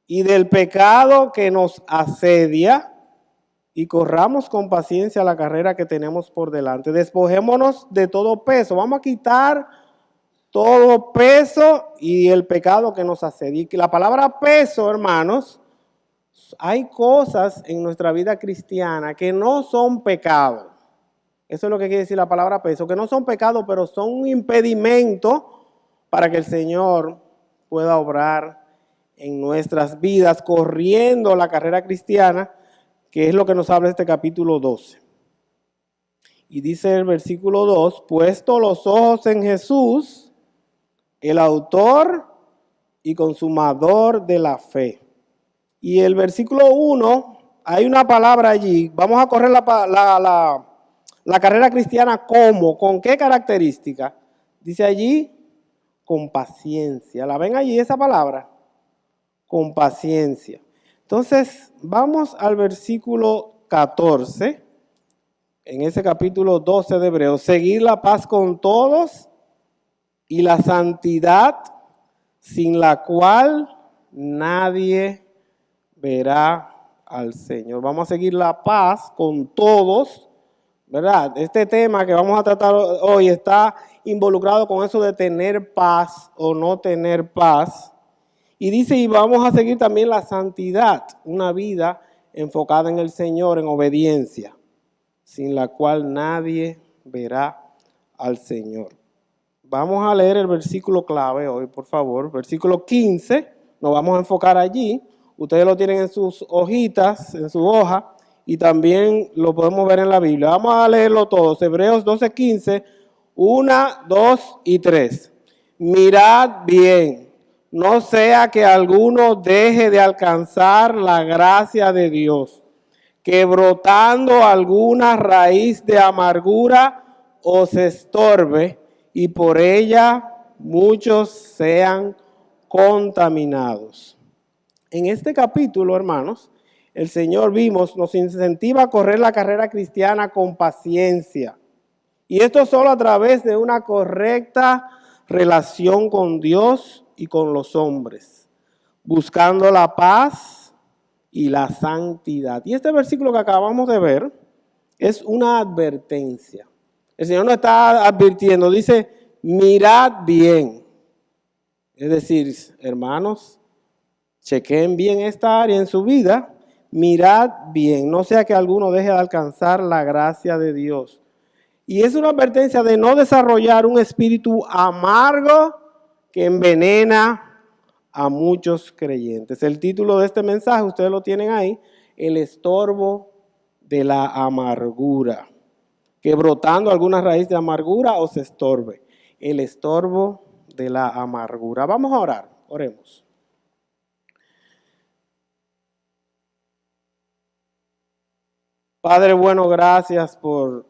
y del pecado que nos asedia, y corramos con paciencia la carrera que tenemos por delante. Despojémonos de todo peso. Vamos a quitar todo peso y el pecado que nos asedia. Y la palabra peso, hermanos, hay cosas en nuestra vida cristiana que no son pecado. Eso es lo que quiere decir la palabra peso, que no son pecado, pero son un impedimento para que el Señor pueda obrar en nuestras vidas, corriendo la carrera cristiana, que es lo que nos habla este capítulo 12. Y dice el versículo 2, puesto los ojos en Jesús, el autor y consumador de la fe. Y el versículo 1, hay una palabra allí, vamos a correr la carrera cristiana ¿cómo? ¿Con qué característica? Dice allí, con paciencia. ¿La ven allí esa palabra? Con paciencia. Entonces, vamos al versículo 14, en ese capítulo 12 de Hebreos. Seguir la paz con todos y la santidad, sin la cual nadie verá al Señor. Vamos a seguir la paz con todos, ¿verdad? Este tema que vamos a tratar hoy está involucrado con eso de tener paz o no tener paz. Y dice, y vamos a seguir también la santidad, una vida enfocada en el Señor, en obediencia, sin la cual nadie verá al Señor. Vamos a leer el versículo clave hoy, por favor. Versículo 15, nos vamos a enfocar allí. Ustedes lo tienen en sus hojitas, en su hoja, y también lo podemos ver en la Biblia. Vamos a leerlo todos. Hebreos 12:15, 1, 2 y 3. Mirad bien, no sea que alguno deje de alcanzar la gracia de Dios, que brotando alguna raíz de amargura os estorbe, y por ella muchos sean contaminados. En este capítulo, hermanos, el Señor nos incentiva a correr la carrera cristiana con paciencia. Y esto solo a través de una correcta relación con Dios y con los hombres, buscando la paz y la santidad. Y este versículo que acabamos de ver es una advertencia. El Señor nos está advirtiendo, dice, mirad bien. Es decir, hermanos, chequen bien esta área en su vida, mirad bien, no sea que alguno deje de alcanzar la gracia de Dios. Y es una advertencia de no desarrollar un espíritu amargo que envenena a muchos creyentes. El título de este mensaje, ustedes lo tienen ahí, el estorbo de la amargura. Que brotando alguna raíz de amargura os estorbe. El estorbo de la amargura. Vamos a orar, oremos. Padre bueno, gracias por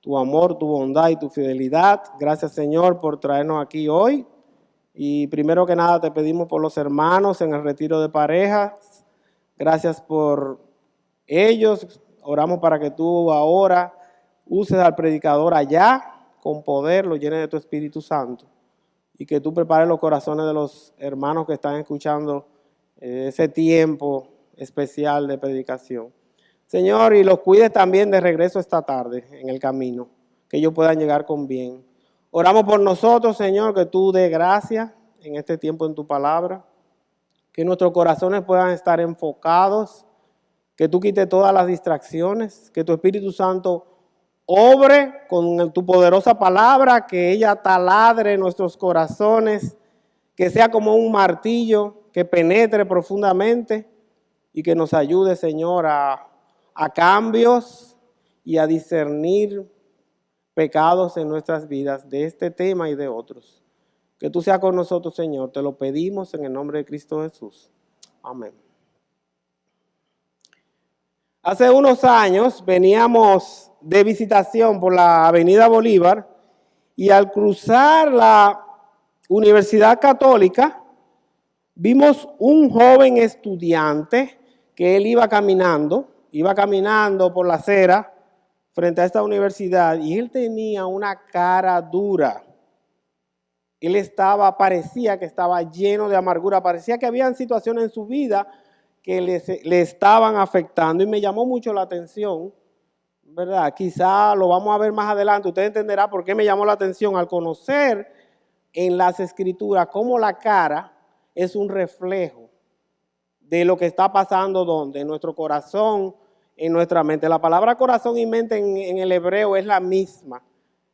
tu amor, tu bondad y tu fidelidad. Gracias, Señor, por traernos aquí hoy. Y primero que nada te pedimos por los hermanos en el retiro de parejas. Gracias por ellos. Oramos para que tú ahora uses al predicador allá con poder, lo llenes de tu Espíritu Santo. Y que tú prepares los corazones de los hermanos que están escuchando ese tiempo especial de predicación. Señor, y los cuides también de regreso esta tarde en el camino, que ellos puedan llegar con bien. Oramos por nosotros, Señor, que tú dé gracia en este tiempo en tu palabra, que nuestros corazones puedan estar enfocados, que tú quites todas las distracciones, que tu Espíritu Santo obre con tu poderosa palabra, que ella taladre nuestros corazones, que sea como un martillo que penetre profundamente y que nos ayude, Señor, a cambios y a discernir pecados en nuestras vidas de este tema y de otros. Que tú seas con nosotros, Señor. Te lo pedimos en el nombre de Cristo Jesús. Amén. Hace unos años veníamos de visitación por la Avenida Bolívar y al cruzar la Universidad Católica vimos un joven estudiante que él iba caminando por la acera frente a esta universidad y él tenía una cara dura. él parecía que estaba lleno de amargura, parecía que habían situaciones en su vida que le estaban afectando y me llamó mucho la atención, ¿verdad? Quizá lo vamos a ver más adelante, usted entenderá por qué me llamó la atención al conocer en las Escrituras cómo la cara es un reflejo de lo que está pasando donde, en nuestro corazón, en nuestra mente. La palabra corazón y mente en el hebreo es la misma.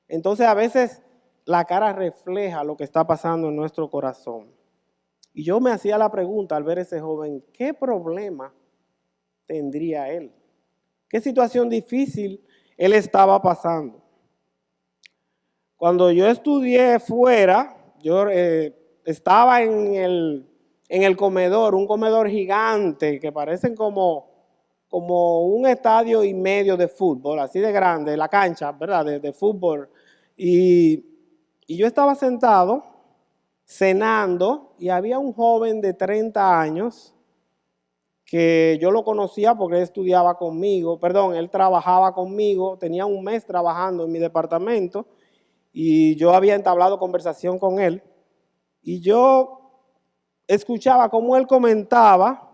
Entonces a veces la cara refleja lo que está pasando en nuestro corazón. Y yo me hacía la pregunta al ver a ese joven, ¿qué problema tendría él? ¿Qué situación difícil él estaba pasando? Cuando yo estudié fuera, yo estaba en el comedor, un comedor gigante que parecen como un estadio y medio de fútbol, así de grande, la cancha, ¿verdad? De fútbol. Y yo estaba sentado, cenando, y había un joven de 30 años que yo lo conocía porque él estudiaba conmigo, él trabajaba conmigo, tenía un mes trabajando en mi departamento, y yo había entablado conversación con él, y yo escuchaba cómo él comentaba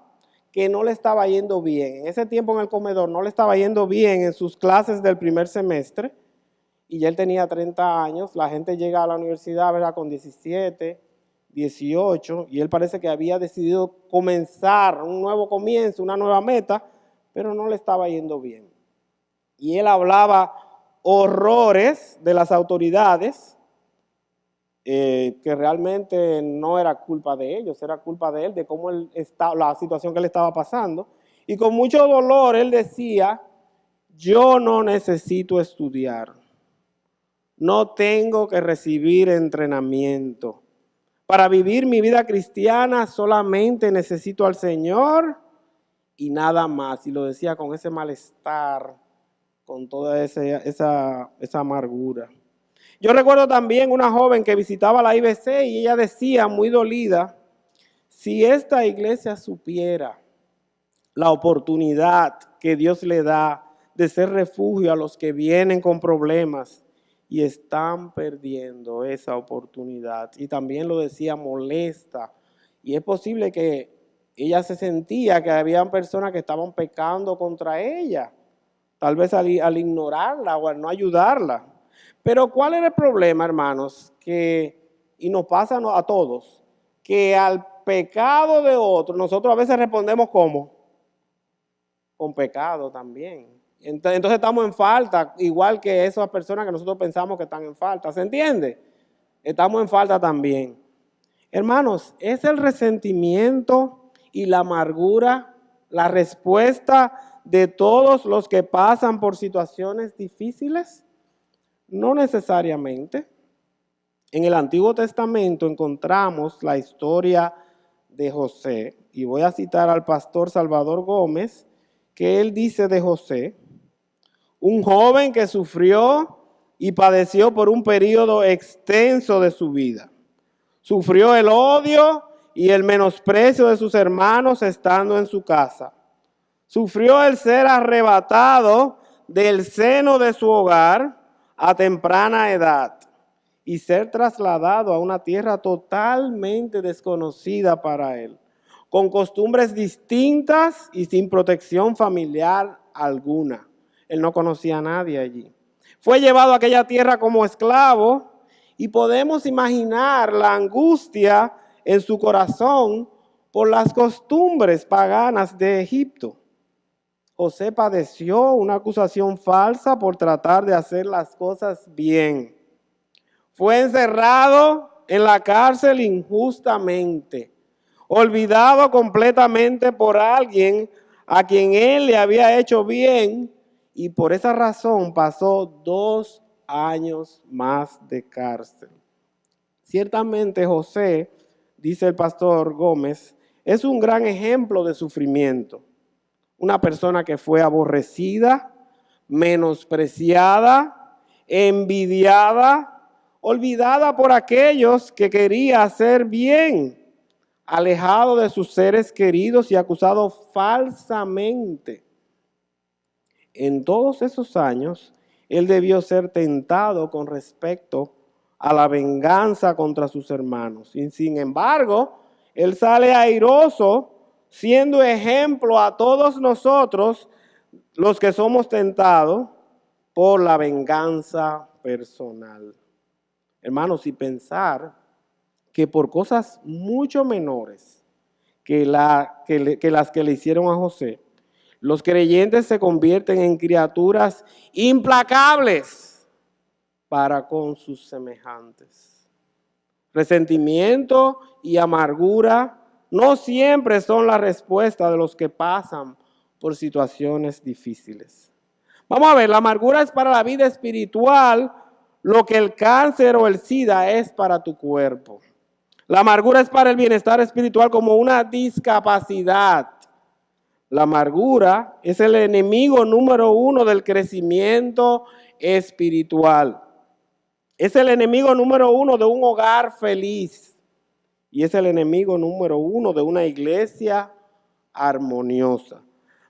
que no le estaba yendo bien. En ese tiempo en el comedor no le estaba yendo bien en sus clases del primer semestre, y ya él tenía 30 años, la gente llega a la universidad, ¿verdad?, con 17, 18, y él parece que había decidido comenzar un nuevo comienzo, una nueva meta, pero no le estaba yendo bien. Y él hablaba horrores de las autoridades, que realmente no era culpa de ellos, era culpa de él, de cómo él estaba, la situación que él estaba pasando. Y con mucho dolor él decía, yo no necesito estudiar, no tengo que recibir entrenamiento. Para vivir mi vida cristiana solamente necesito al Señor y nada más. Y lo decía con ese malestar, con toda esa amargura. Yo recuerdo también una joven que visitaba la IBC y ella decía muy dolida, si esta iglesia supiera la oportunidad que Dios le da de ser refugio a los que vienen con problemas y están perdiendo esa oportunidad. Y también lo decía molesta. Y es posible que ella se sentía que habían personas que estaban pecando contra ella, tal vez al ignorarla o al no ayudarla. Pero ¿cuál era el problema, hermanos? Y nos pasa a todos, que al pecado de otro nosotros a veces respondemos ¿cómo? Con pecado también. Entonces estamos en falta, igual que esas personas que nosotros pensamos que están en falta. ¿Se entiende? Estamos en falta también. Hermanos, ¿es el resentimiento y la amargura la respuesta de todos los que pasan por situaciones difíciles? No necesariamente. En el Antiguo Testamento encontramos la historia de José, y voy a citar al pastor Salvador Gómez, que él dice de José, un joven que sufrió y padeció por un periodo extenso de su vida. Sufrió el odio y el menosprecio de sus hermanos estando en su casa. Sufrió el ser arrebatado del seno de su hogar a temprana edad y ser trasladado a una tierra totalmente desconocida para él, con costumbres distintas y sin protección familiar alguna. Él no conocía a nadie allí. Fue llevado a aquella tierra como esclavo y podemos imaginar la angustia en su corazón por las costumbres paganas de Egipto. José padeció una acusación falsa por tratar de hacer las cosas bien. Fue encerrado en la cárcel injustamente, olvidado completamente por alguien a quien él le había hecho bien, y por esa razón pasó 2 años más de cárcel. Ciertamente José, dice el pastor Gómez, es un gran ejemplo de sufrimiento. Una persona que fue aborrecida, menospreciada, envidiada, olvidada por aquellos que quería hacer bien, alejado de sus seres queridos y acusado falsamente. En todos esos años, él debió ser tentado con respecto a la venganza contra sus hermanos. Y sin embargo, él sale airoso, siendo ejemplo a todos nosotros, los que somos tentados por la venganza personal. Hermanos, y pensar que por cosas mucho menores que las que le hicieron a José, los creyentes se convierten en criaturas implacables para con sus semejantes. Resentimiento y amargura no siempre son la respuesta de los que pasan por situaciones difíciles. Vamos a ver, la amargura es para la vida espiritual lo que el cáncer o el SIDA es para tu cuerpo. La amargura es para el bienestar espiritual como una discapacidad. La amargura es el enemigo número uno del crecimiento espiritual. Es el enemigo número uno de un hogar feliz. Y es el enemigo número uno de una iglesia armoniosa.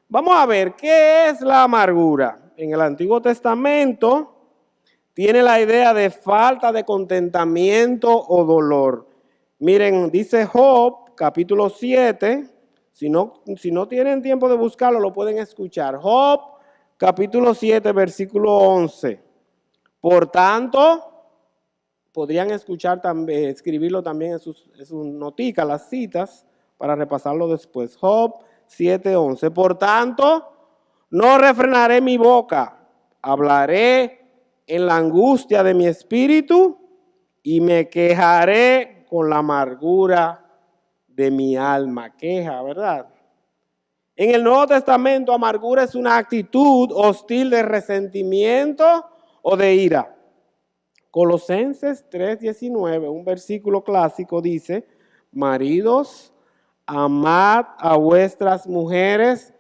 Vamos a ver, ¿qué es la amargura? En el Antiguo Testamento tiene la idea de falta de contentamiento o dolor. Miren, dice Job, capítulo 7, si no tienen tiempo de buscarlo, lo pueden escuchar. Job, capítulo 7, versículo 11. Por tanto, podrían escuchar también, escribirlo también en sus noticas, las citas, para repasarlo después. Job 7:11. Por tanto, no refrenaré mi boca, hablaré en la angustia de mi espíritu y me quejaré con la amargura de mi alma. Queja, ¿verdad? En el Nuevo Testamento, amargura es una actitud hostil de resentimiento o de ira. Colosenses 3:19, un versículo clásico dice, maridos, amad a vuestras mujeres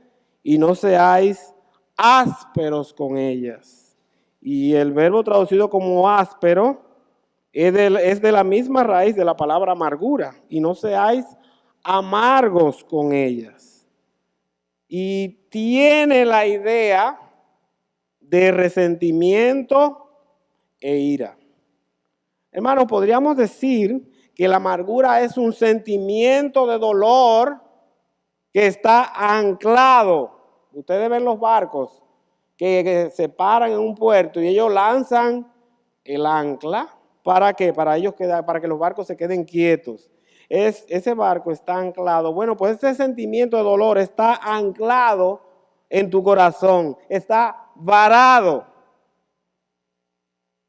y no seáis ásperos con ellas. Y el verbo traducido como áspero es de la misma raíz de la palabra amargura. Y no seáis amargos con ellas. Y tiene la idea de resentimiento e ira. Hermanos, podríamos decir que la amargura es un sentimiento de dolor que está anclado. Ustedes ven los barcos que se paran en un puerto y ellos lanzan el ancla. ¿Para qué? Para que los barcos se queden quietos. Ese barco está anclado. Bueno, pues ese sentimiento de dolor está anclado en tu corazón, está varado.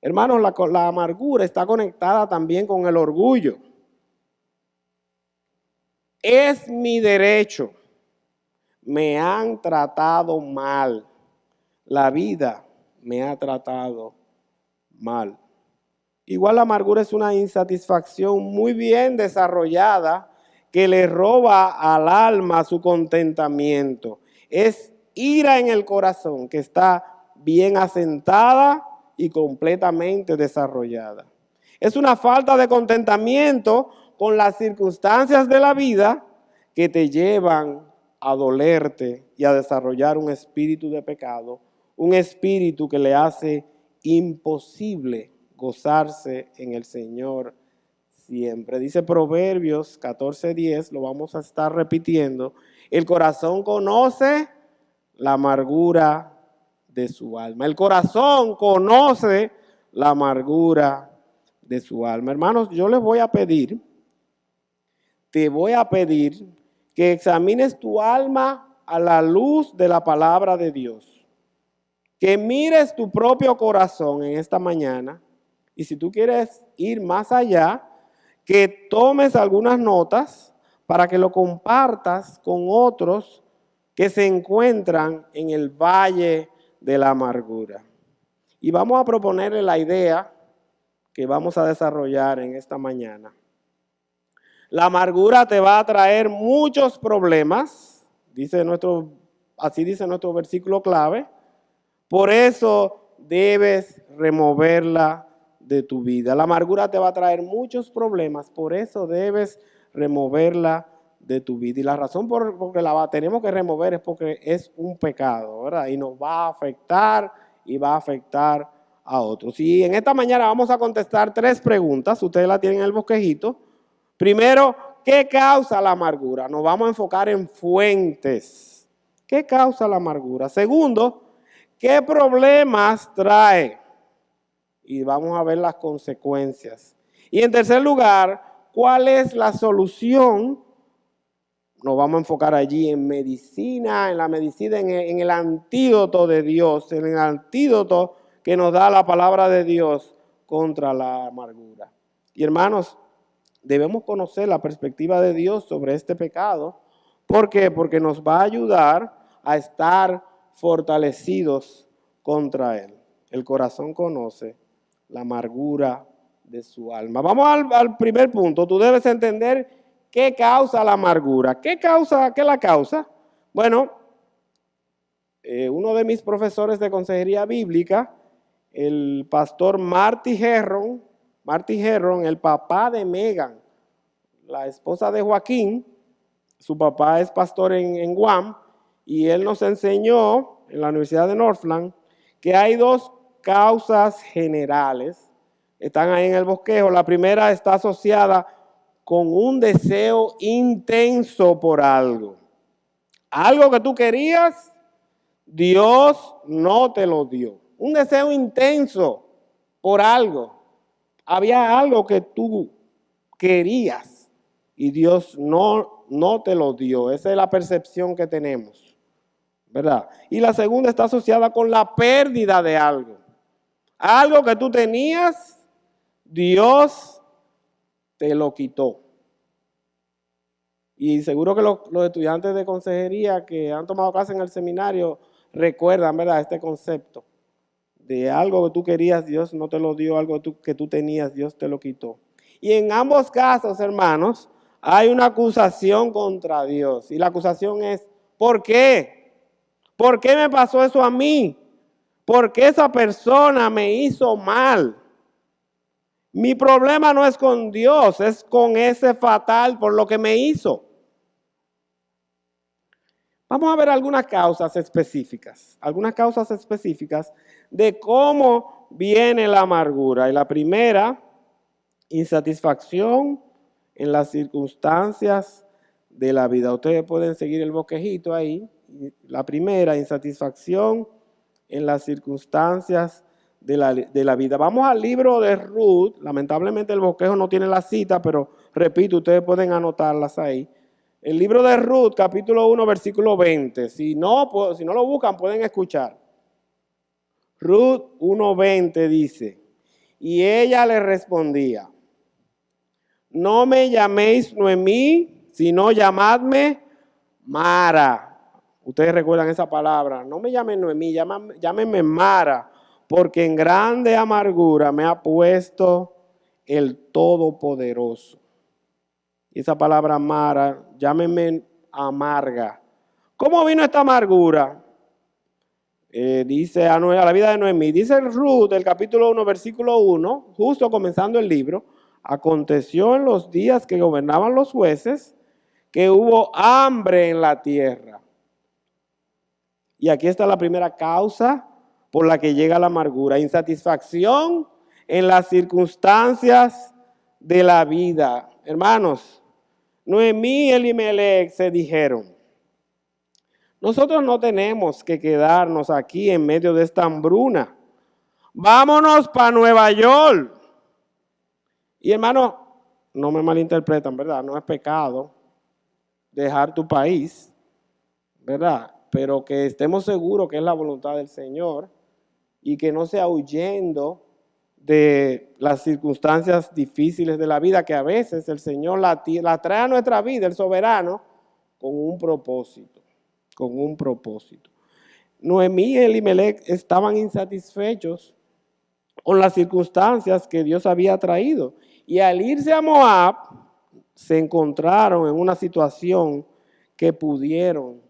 Hermanos, la amargura está conectada también con el orgullo. Es mi derecho. Me han tratado mal. La vida me ha tratado mal. Igual la amargura es una insatisfacción muy bien desarrollada que le roba al alma su contentamiento. Es ira en el corazón que está bien asentada y completamente desarrollada. Es una falta de contentamiento con las circunstancias de la vida que te llevan a dolerte y a desarrollar un espíritu de pecado, un espíritu que le hace imposible gozarse en el Señor siempre. Dice Proverbios 14:10, lo vamos a estar repitiendo, el corazón conoce la amargura de su alma. El corazón conoce la amargura de su alma. Hermanos, yo les voy a pedir, te voy a pedir que examines tu alma a la luz de la palabra de Dios. Que mires tu propio corazón en esta mañana. Y si tú quieres ir más allá, que tomes algunas notas para que lo compartas con otros que se encuentran en el valle de la amargura. Y vamos a proponerle la idea que vamos a desarrollar en esta mañana. La amargura te va a traer muchos problemas, así dice nuestro versículo clave. Por eso debes removerla de tu vida. La amargura te va a traer muchos problemas, por eso debes removerla de tu vida. Y la razón por que la tenemos que remover es porque es un pecado, ¿verdad? Y nos va a afectar y va a afectar a otros. Y en esta mañana vamos a contestar 3 preguntas, ustedes la tienen en el bosquejito. Primero, ¿qué causa la amargura? Nos vamos a enfocar en fuentes. ¿Qué causa la amargura? Segundo, ¿qué problemas trae? Y vamos a ver las consecuencias. Y en tercer lugar, ¿cuál es la solución? Nos vamos a enfocar allí en medicina, en la medicina, en el antídoto de Dios, en el antídoto que nos da la palabra de Dios contra la amargura. Y hermanos, debemos conocer la perspectiva de Dios sobre este pecado. ¿Por qué? Porque nos va a ayudar a estar fortalecidos contra él. El corazón conoce la amargura de su alma. Vamos al primer punto. Tú debes entender qué causa la amargura. ¿Qué la causa? Bueno, uno de mis profesores de consejería bíblica, el pastor Marty Herron, el papá de Megan, la esposa de Joaquín, su papá es pastor en Guam, y él nos enseñó en la Universidad de Northland que hay 2 causas generales, están ahí en el bosquejo. La primera está asociada con un deseo intenso por algo. Algo que tú querías, Dios no te lo dio. Un deseo intenso por algo. Había algo que tú querías y Dios no te lo dio. Esa es la percepción que tenemos, ¿verdad? Y la segunda está asociada con la pérdida de algo. Algo que tú tenías, Dios te lo quitó. Y seguro que los estudiantes de consejería que han tomado clase en el seminario recuerdan, ¿verdad?, este concepto de algo que tú querías, Dios no te lo dio, algo que tú tenías, Dios te lo quitó. Y en ambos casos, hermanos, hay una acusación contra Dios. Y la acusación es, ¿por qué? ¿Por qué me pasó eso a mí? ¿Por qué esa persona me hizo mal? Mi problema no es con Dios, es con ese fatal por lo que me hizo. Vamos a ver algunas causas específicas de cómo viene la amargura. Y la primera, insatisfacción en las circunstancias de la vida. Ustedes pueden seguir el bosquejito ahí. La primera, insatisfacción en las circunstancias de la vida. Vamos al libro de Ruth. Lamentablemente el bosquejo no tiene la cita, pero repito, ustedes pueden anotarlas ahí. El libro de Ruth, capítulo 1, versículo 20. Si no lo buscan, pueden escuchar. Ruth 1:20 dice, y ella le respondía, no me llaméis Noemí, sino llamadme Mara. Ustedes recuerdan esa palabra. No me llamen Noemí, llámenme Mara, porque en grande amargura me ha puesto el Todopoderoso. Y esa palabra Mara, llámenme amarga. ¿Cómo vino esta amargura? Dice a la vida de Noemí. Dice Ruth, el capítulo 1, versículo 1, justo comenzando el libro. Aconteció en los días que gobernaban los jueces que hubo hambre en la tierra. Y aquí está la primera causa por la que llega la amargura. Insatisfacción en las circunstancias de la vida. Hermanos, Noemí y Elimelech se dijeron, nosotros no tenemos que quedarnos aquí en medio de esta hambruna. Vámonos para Nueva York. Y hermano, no me malinterpretan, ¿verdad? No es pecado dejar tu país, ¿verdad? Pero que estemos seguros que es la voluntad del Señor y que no sea huyendo de las circunstancias difíciles de la vida, que a veces el Señor la trae a nuestra vida, el soberano, con un propósito. Noemí y Elimelech estaban insatisfechos con las circunstancias que Dios había traído. Y al irse a Moab, se encontraron en una situación que pudieron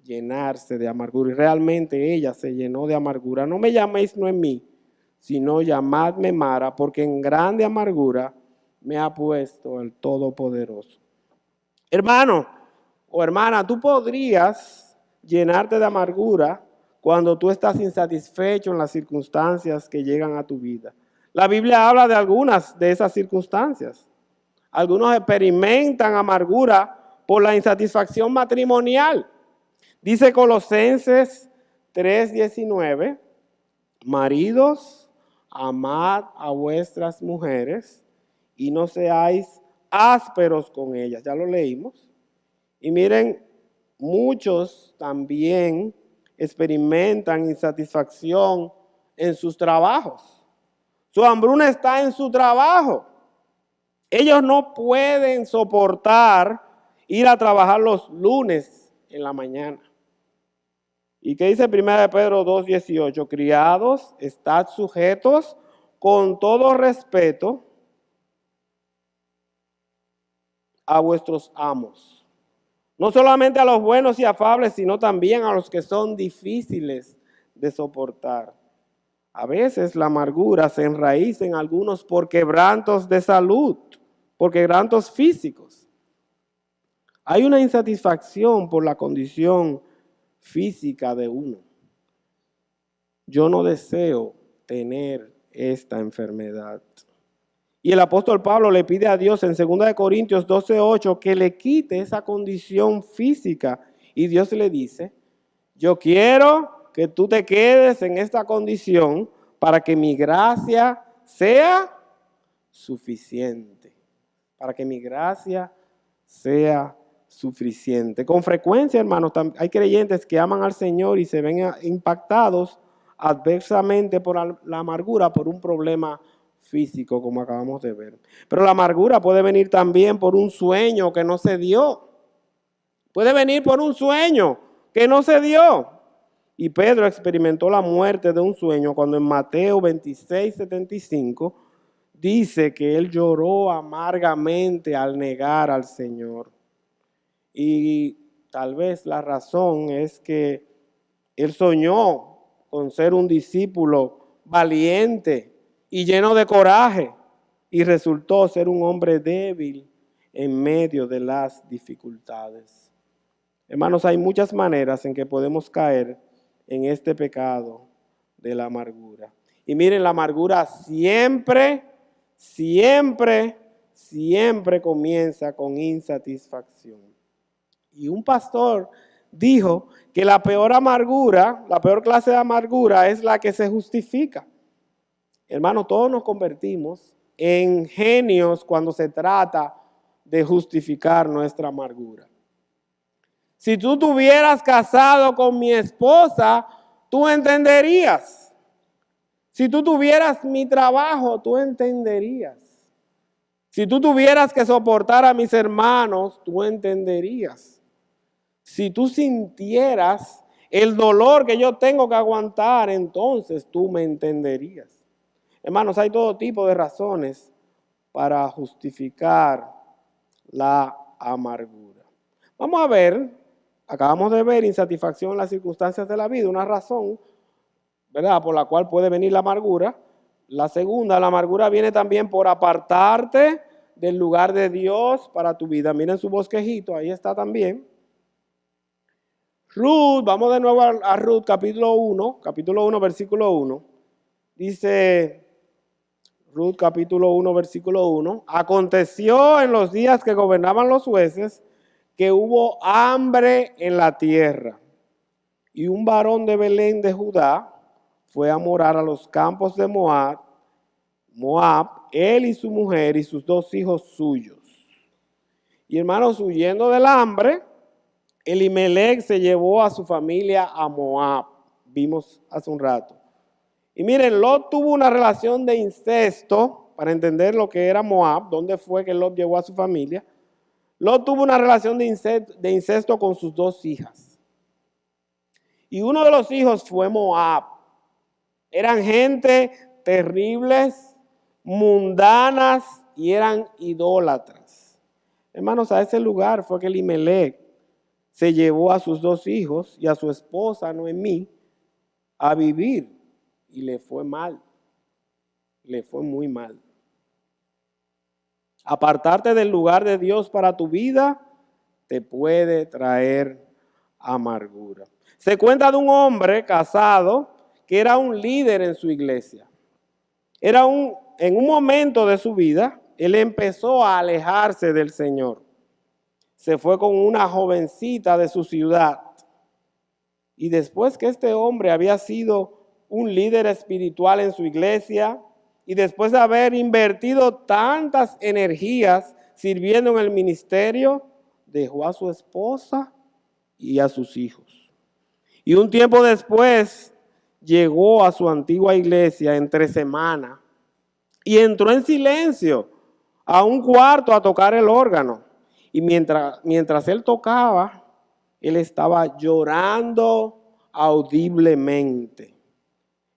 llenarse de amargura. Y realmente ella se llenó de amargura. No me llaméis Noemí, sino llamadme Mara, porque en grande amargura me ha puesto el Todopoderoso. Hermano o hermana, tú podrías llenarte de amargura cuando tú estás insatisfecho en las circunstancias que llegan a tu vida. La Biblia habla de algunas de esas circunstancias. Algunos experimentan amargura por la insatisfacción matrimonial. Dice Colosenses 3:19, maridos, amad a vuestras mujeres y no seáis ásperos con ellas. Ya lo leímos. Y miren, muchos también experimentan insatisfacción en sus trabajos. Su hambruna está en su trabajo. Ellos no pueden soportar ir a trabajar los lunes en la mañana. ¿Y qué dice 1 Pedro 2:18? Criados, estad sujetos con todo respeto a vuestros amos. No solamente a los buenos y afables, sino también a los que son difíciles de soportar. A veces la amargura se enraíza en algunos por quebrantos de salud, por quebrantos físicos. Hay una insatisfacción por la condición física de uno. Yo no deseo tener esta enfermedad. Y el apóstol Pablo le pide a Dios en 2 Corintios 12:8 que le quite esa condición física. Y Dios le dice, yo quiero que tú te quedes en esta condición para que mi gracia sea suficiente. Para que mi gracia sea suficiente. Con frecuencia, hermanos, hay creyentes que aman al Señor y se ven impactados adversamente por la amargura, por un problema físico, como acabamos de ver. Pero la amargura puede venir también por un sueño que no se dio. Puede venir por un sueño que no se dio. Y Pedro experimentó la muerte de un sueño cuando en Mateo 26:75 dice que él lloró amargamente al negar al Señor. Y tal vez la razón es que él soñó con ser un discípulo valiente y lleno de coraje y resultó ser un hombre débil en medio de las dificultades. Hermanos, hay muchas maneras en que podemos caer en este pecado de la amargura. Y miren, la amargura siempre comienza con insatisfacción. Y un pastor dijo que la peor amargura, la peor clase de amargura es la que se justifica. Hermano, todos nos convertimos en genios cuando se trata de justificar nuestra amargura. Si tú te hubieras casado con mi esposa, tú entenderías. Si tú tuvieras mi trabajo, tú entenderías. Si tú tuvieras que soportar a mis hermanos, tú entenderías. Si tú sintieras el dolor que yo tengo que aguantar, entonces tú me entenderías. Hermanos, hay todo tipo de razones para justificar la amargura. Vamos a ver, acabamos de ver insatisfacción en las circunstancias de la vida, una razón, ¿verdad?, por la cual puede venir la amargura. La segunda, la amargura viene también por apartarte del lugar de Dios para tu vida. Miren su bosquejito, ahí está también. Ruth, vamos de nuevo a Ruth, capítulo 1, versículo 1. Dice Ruth, capítulo 1, versículo 1. Aconteció en los días que gobernaban los jueces que hubo hambre en la tierra. Y un varón de Belén de Judá fue a morar a los campos de Moab, él y su mujer y sus 2 hijos suyos. Y hermanos, huyendo del hambre, Elimelech se llevó a su familia a Moab. Vimos hace un rato. Y miren, Lot tuvo una relación de incesto, para entender lo que era Moab, dónde fue que Lot llevó a su familia. Lot tuvo una relación de incesto con sus 2 hijas. Y uno de los hijos fue Moab. Eran gente terribles, mundanas y eran idólatras. Hermanos, a ese lugar fue que Elimelech se llevó a sus 2 hijos y a su esposa Noemí a vivir y le fue mal, le fue muy mal. Apartarte del lugar de Dios para tu vida te puede traer amargura. Se cuenta de un hombre casado que era un líder en su iglesia. En un momento de su vida, él empezó a alejarse del Señor. Se fue con una jovencita de su ciudad. Y después que este hombre había sido un líder espiritual en su iglesia, y después de haber invertido tantas energías sirviendo en el ministerio, dejó a su esposa y a sus hijos. Y un tiempo después llegó a su antigua iglesia entre semana y entró en silencio a un cuarto a tocar el órgano. Y mientras él tocaba, él estaba llorando audiblemente.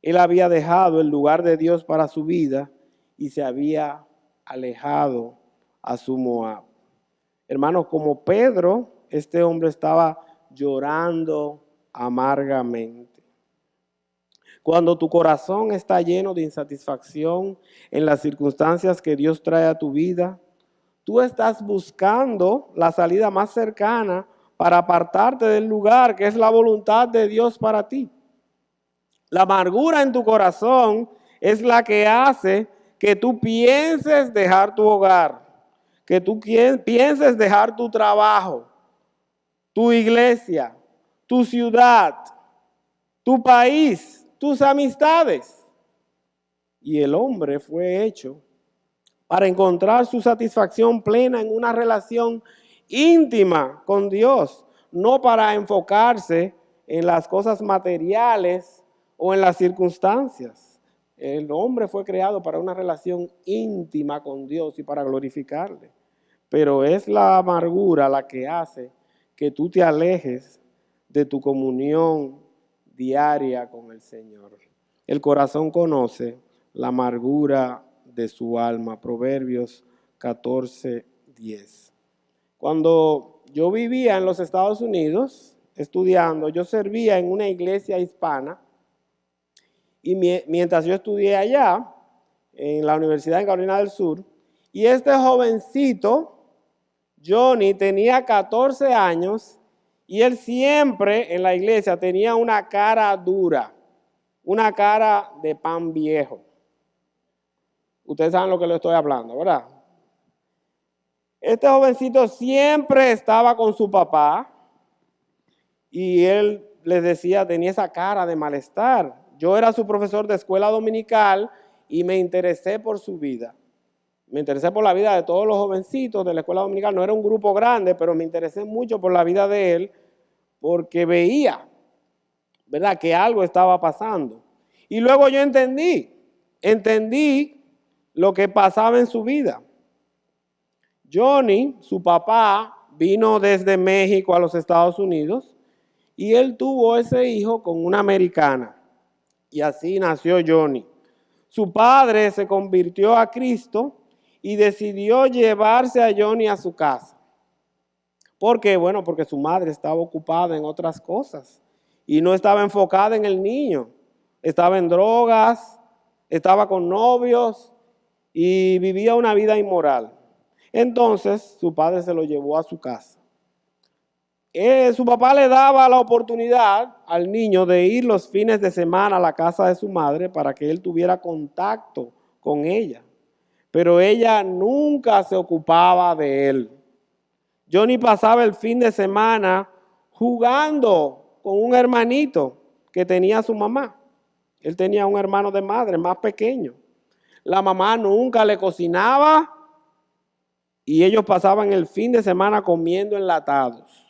Él había dejado el lugar de Dios para su vida y se había alejado a su Moab. Hermanos, como Pedro, este hombre estaba llorando amargamente. Cuando tu corazón está lleno de insatisfacción en las circunstancias que Dios trae a tu vida, tú estás buscando la salida más cercana para apartarte del lugar que es la voluntad de Dios para ti. La amargura en tu corazón es la que hace que tú pienses dejar tu hogar, que tú pienses dejar tu trabajo, tu iglesia, tu ciudad, tu país, tus amistades. Y el hombre fue hecho para encontrar su satisfacción plena en una relación íntima con Dios, no para enfocarse en las cosas materiales o en las circunstancias. El hombre fue creado para una relación íntima con Dios y para glorificarle. Pero es la amargura la que hace que tú te alejes de tu comunión diaria con el Señor. El corazón conoce la amargura de su alma. Proverbios 14:10. Cuando yo vivía en los Estados Unidos estudiando, yo servía en una iglesia hispana y mientras yo estudié allá en la Universidad de Carolina del Sur, y este jovencito, Johnny, tenía 14 años y él siempre en la iglesia tenía una cara dura, una cara de pan viejo. Ustedes saben lo que le estoy hablando, ¿verdad? Este jovencito siempre estaba con su papá y él les decía, tenía esa cara de malestar. Yo era su profesor de escuela dominical y me interesé por su vida. Me interesé por la vida de todos los jovencitos de la escuela dominical. No era un grupo grande, pero me interesé mucho por la vida de él porque veía, ¿verdad?, que algo estaba pasando. Y luego yo entendí lo que pasaba en su vida. Johnny, su papá, vino desde México a los Estados Unidos y él tuvo ese hijo con una americana. Y así nació Johnny. Su padre se convirtió a Cristo y decidió llevarse a Johnny a su casa. ¿Por qué? Bueno, porque su madre estaba ocupada en otras cosas y no estaba enfocada en el niño. Estaba en drogas, estaba con novios y vivía una vida inmoral. Entonces, su padre se lo llevó a su casa. Su papá le daba la oportunidad al niño de ir los fines de semana a la casa de su madre para que él tuviera contacto con ella. Pero ella nunca se ocupaba de él. Johnny pasaba el fin de semana jugando con un hermanito que tenía su mamá. Él tenía un hermano de madre más pequeño. La mamá nunca le cocinaba y ellos pasaban el fin de semana comiendo enlatados.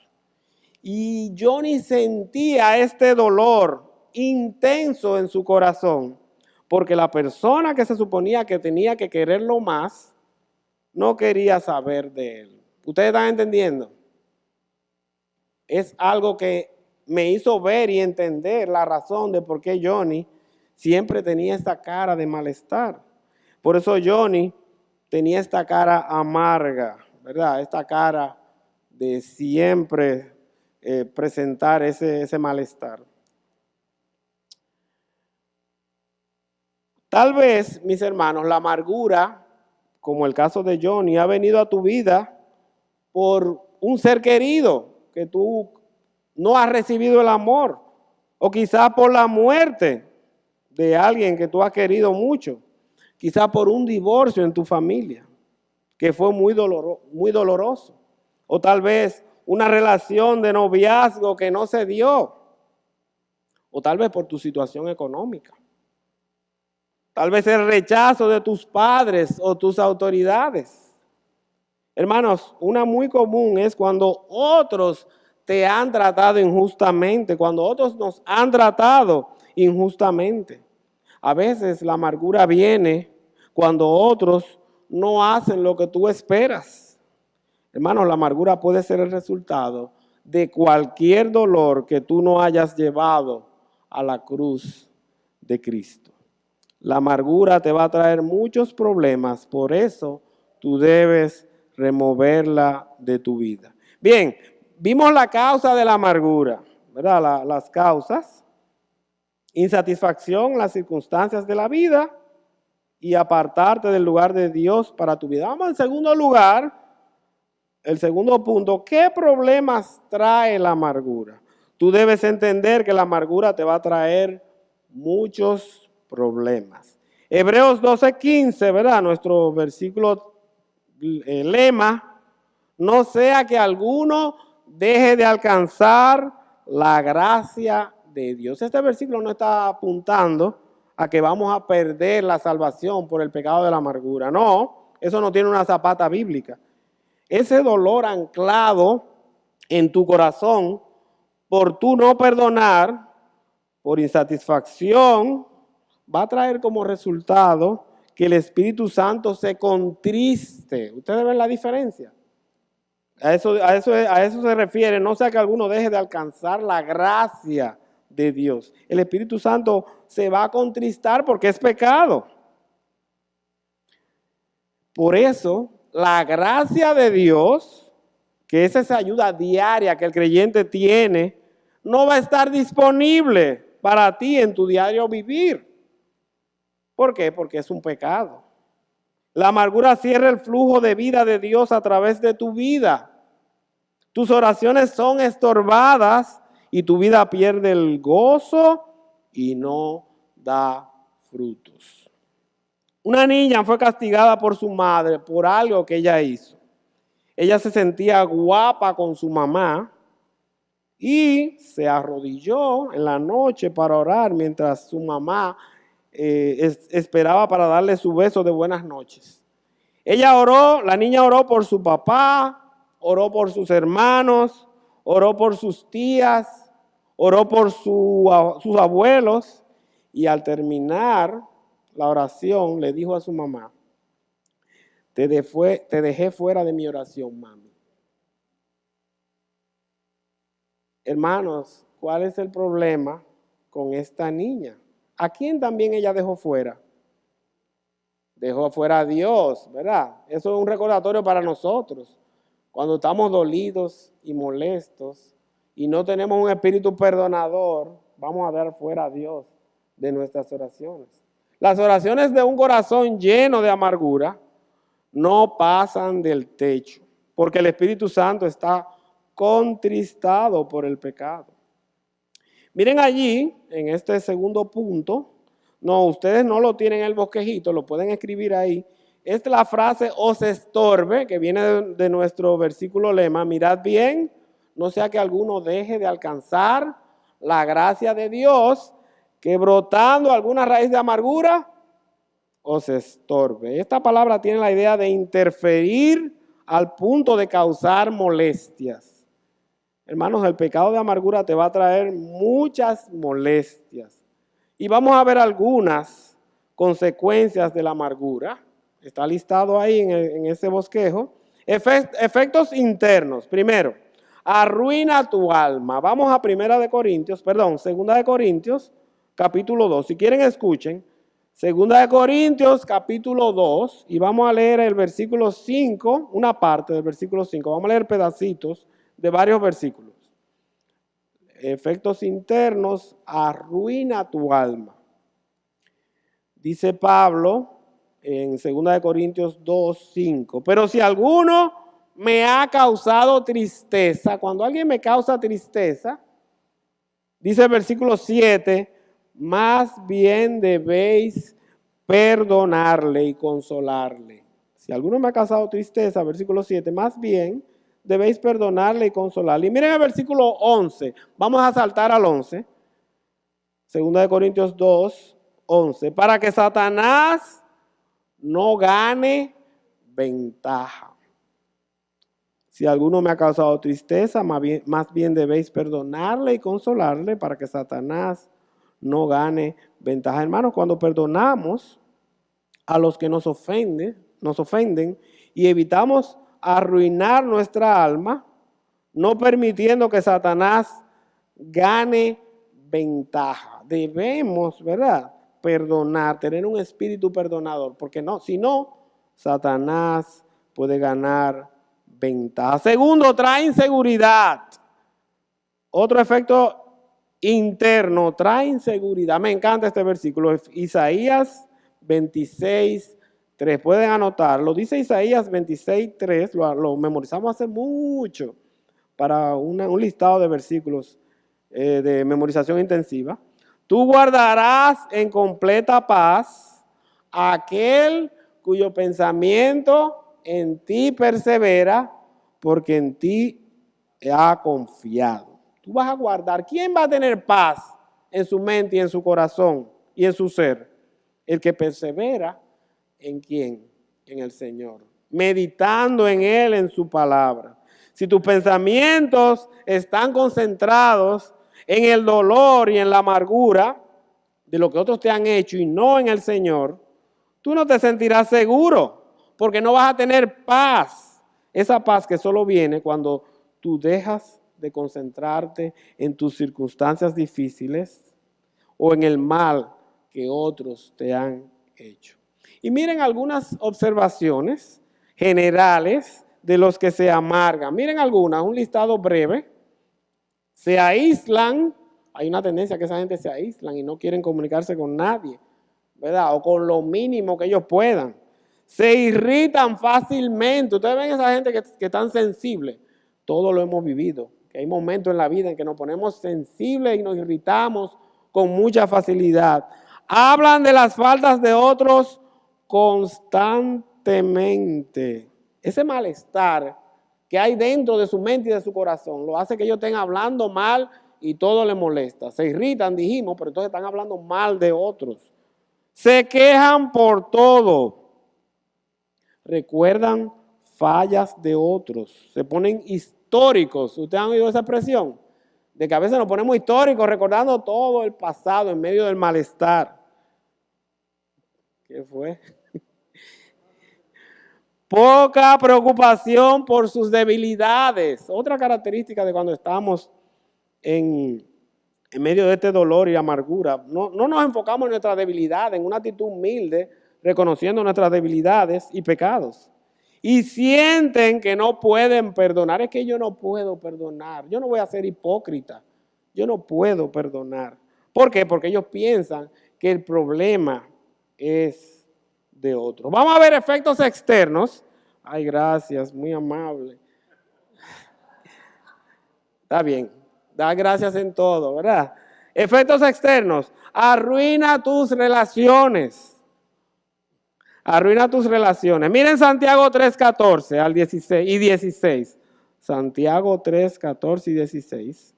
Y Johnny sentía este dolor intenso en su corazón, porque la persona que se suponía que tenía que quererlo más, no quería saber de él. ¿Ustedes están entendiendo? Es algo que me hizo ver y entender la razón de por qué Johnny siempre tenía esta cara de malestar. Por eso Johnny tenía esta cara amarga, ¿verdad? Esta cara de siempre presentar ese malestar. Tal vez, mis hermanos, la amargura, como el caso de Johnny, ha venido a tu vida por un ser querido que tú no has recibido el amor, o quizás por la muerte de alguien que tú has querido mucho, quizás por un divorcio en tu familia, que fue muy doloroso, o tal vez una relación de noviazgo que no se dio, o tal vez por tu situación económica, tal vez el rechazo de tus padres o tus autoridades. Hermanos, una muy común es cuando otros te han tratado injustamente, cuando otros nos han tratado injustamente. A veces la amargura viene cuando otros no hacen lo que tú esperas. Hermanos, la amargura puede ser el resultado de cualquier dolor que tú no hayas llevado a la cruz de Cristo. La amargura te va a traer muchos problemas, por eso tú debes removerla de tu vida. Bien, vimos la causa de la amargura, ¿verdad? Las causas: insatisfacción, las circunstancias de la vida y apartarte del lugar de Dios para tu vida. Vamos al segundo lugar, el segundo punto: ¿qué problemas trae la amargura? Tú debes entender que la amargura te va a traer muchos problemas. Hebreos 12:15, ¿verdad? Nuestro versículo lema: no sea que alguno deje de alcanzar la gracia de Dios. Este versículo no está apuntando a que vamos a perder la salvación por el pecado de la amargura. No, eso no tiene una zapata bíblica. Ese dolor anclado en tu corazón por tú no perdonar, por insatisfacción, va a traer como resultado que el Espíritu Santo se contriste. ¿Ustedes ven la diferencia? A eso se refiere, no sea que alguno deje de alcanzar la gracia de Dios. El Espíritu Santo se va a contristar porque es pecado. Por eso, la gracia de Dios, que es esa ayuda diaria que el creyente tiene, no va a estar disponible para ti en tu diario vivir. ¿Por qué? Porque es un pecado. La amargura cierra el flujo de vida de Dios a través de tu vida. Tus oraciones son estorbadas y tu vida pierde el gozo y no da frutos. Una niña fue castigada por su madre por algo que ella hizo. Ella se sentía guapa con su mamá y se arrodilló en la noche para orar mientras su mamá esperaba para darle su beso de buenas noches. Ella oró, la niña oró por su papá, oró por sus hermanos, oró por sus tías, oró por sus abuelos, y al terminar la oración le dijo a su mamá: te dejé fuera de mi oración, mami. Hermanos, ¿cuál es el problema con esta niña? ¿A quién también ella dejó fuera? Dejó fuera a Dios, ¿verdad? Eso es un recordatorio para nosotros. Cuando estamos dolidos y molestos y no tenemos un espíritu perdonador, vamos a dar fuera a Dios de nuestras oraciones. Las oraciones de un corazón lleno de amargura no pasan del techo, porque el Espíritu Santo está contristado por el pecado. Miren allí, en este segundo punto, no, ustedes no lo tienen en el bosquejito, lo pueden escribir ahí. Es la frase os estorbe, que viene de nuestro versículo lema: mirad bien, no sea que alguno deje de alcanzar la gracia de Dios, que brotando alguna raíz de amargura os estorbe. Esta palabra tiene la idea de interferir al punto de causar molestias. Hermanos, el pecado de amargura te va a traer muchas molestias. Y vamos a ver algunas consecuencias de la amargura. Está listado ahí en ese bosquejo. Efectos internos. Primero, arruina tu alma. Vamos a 2 Corintios, capítulo 2. Si quieren, escuchen. 2 Corintios, capítulo 2. Y vamos a leer el versículo 5, una parte del versículo 5. Vamos a leer pedacitos de varios versículos. Efectos internos, arruina tu alma. Dice Pablo en 2 Corintios 2, 5. Pero si alguno me ha causado tristeza, cuando alguien me causa tristeza, Dice el versículo 7, más bien debéis perdonarle y consolarle. Si alguno me ha causado tristeza, versículo 7, más bien debéis perdonarle y consolarle. Y miren el versículo 11, vamos a saltar al 11, 2 Corintios 2, 11, para que Satanás no gane ventaja. Si alguno me ha causado tristeza, más bien debéis perdonarle y consolarle para que Satanás no gane ventaja. Hermanos, cuando perdonamos a los que nos ofenden y evitamos arruinar nuestra alma, no permitiendo que Satanás gane ventaja. Debemos, ¿verdad?, perdonar, tener un espíritu perdonador, porque no, si no, Satanás puede ganar ventaja. Segundo, trae inseguridad. Otro efecto interno, trae inseguridad. Me encanta este versículo, Isaías 26, 3. Pueden anotarlo. Dice Isaías 26, 3. Lo memorizamos hace mucho para un listado de versículos de memorización intensiva. Tú guardarás en completa paz a aquel cuyo pensamiento en ti persevera, porque en ti ha confiado. Tú vas a guardar. ¿Quién va a tener paz en su mente y en su corazón y en su ser? El que persevera en quién, en el Señor, meditando en Él, en su palabra. Si tus pensamientos están concentrados en el dolor y en la amargura de lo que otros te han hecho y no en el Señor, tú no te sentirás seguro, porque no vas a tener paz. Esa paz que solo viene cuando tú dejas de concentrarte en tus circunstancias difíciles o en el mal que otros te han hecho. Y miren algunas observaciones generales de los que se amargan. Miren algunas, un listado breve. Se aíslan, hay una tendencia que esa gente se aíslan y no quieren comunicarse con nadie, ¿verdad? O con lo mínimo que ellos puedan. Se irritan fácilmente. Ustedes ven esa gente que es tan sensible. Todo lo hemos vivido. Que hay momentos en la vida en que nos ponemos sensibles y nos irritamos con mucha facilidad. Hablan de las faltas de otros constantemente. Ese malestar que hay dentro de su mente y de su corazón lo hace que ellos estén hablando mal y todo les molesta. Se irritan, dijimos, pero entonces están hablando mal de otros. Se quejan por todo. Recuerdan fallas de otros. Se ponen históricos. ¿Ustedes han oído esa expresión? De que a veces nos ponemos históricos recordando todo el pasado en medio del malestar. ¿Qué fue? Poca preocupación por sus debilidades. Otra característica de cuando estamos en medio de este dolor y amargura. No nos enfocamos en nuestra debilidad, en una actitud humilde, reconociendo nuestras debilidades y pecados. Y sienten que no pueden perdonar. Es que yo no puedo perdonar. Yo no voy a ser hipócrita. Yo no puedo perdonar. ¿Por qué? Porque ellos piensan que el problema es de otro. Vamos a ver efectos externos. Ay, gracias, muy amable. Está bien, da gracias en todo, ¿verdad? Efectos externos. Arruina tus relaciones. Arruina tus relaciones. Miren Santiago 3:14 al 16 y 16. Santiago 3:14 y 16.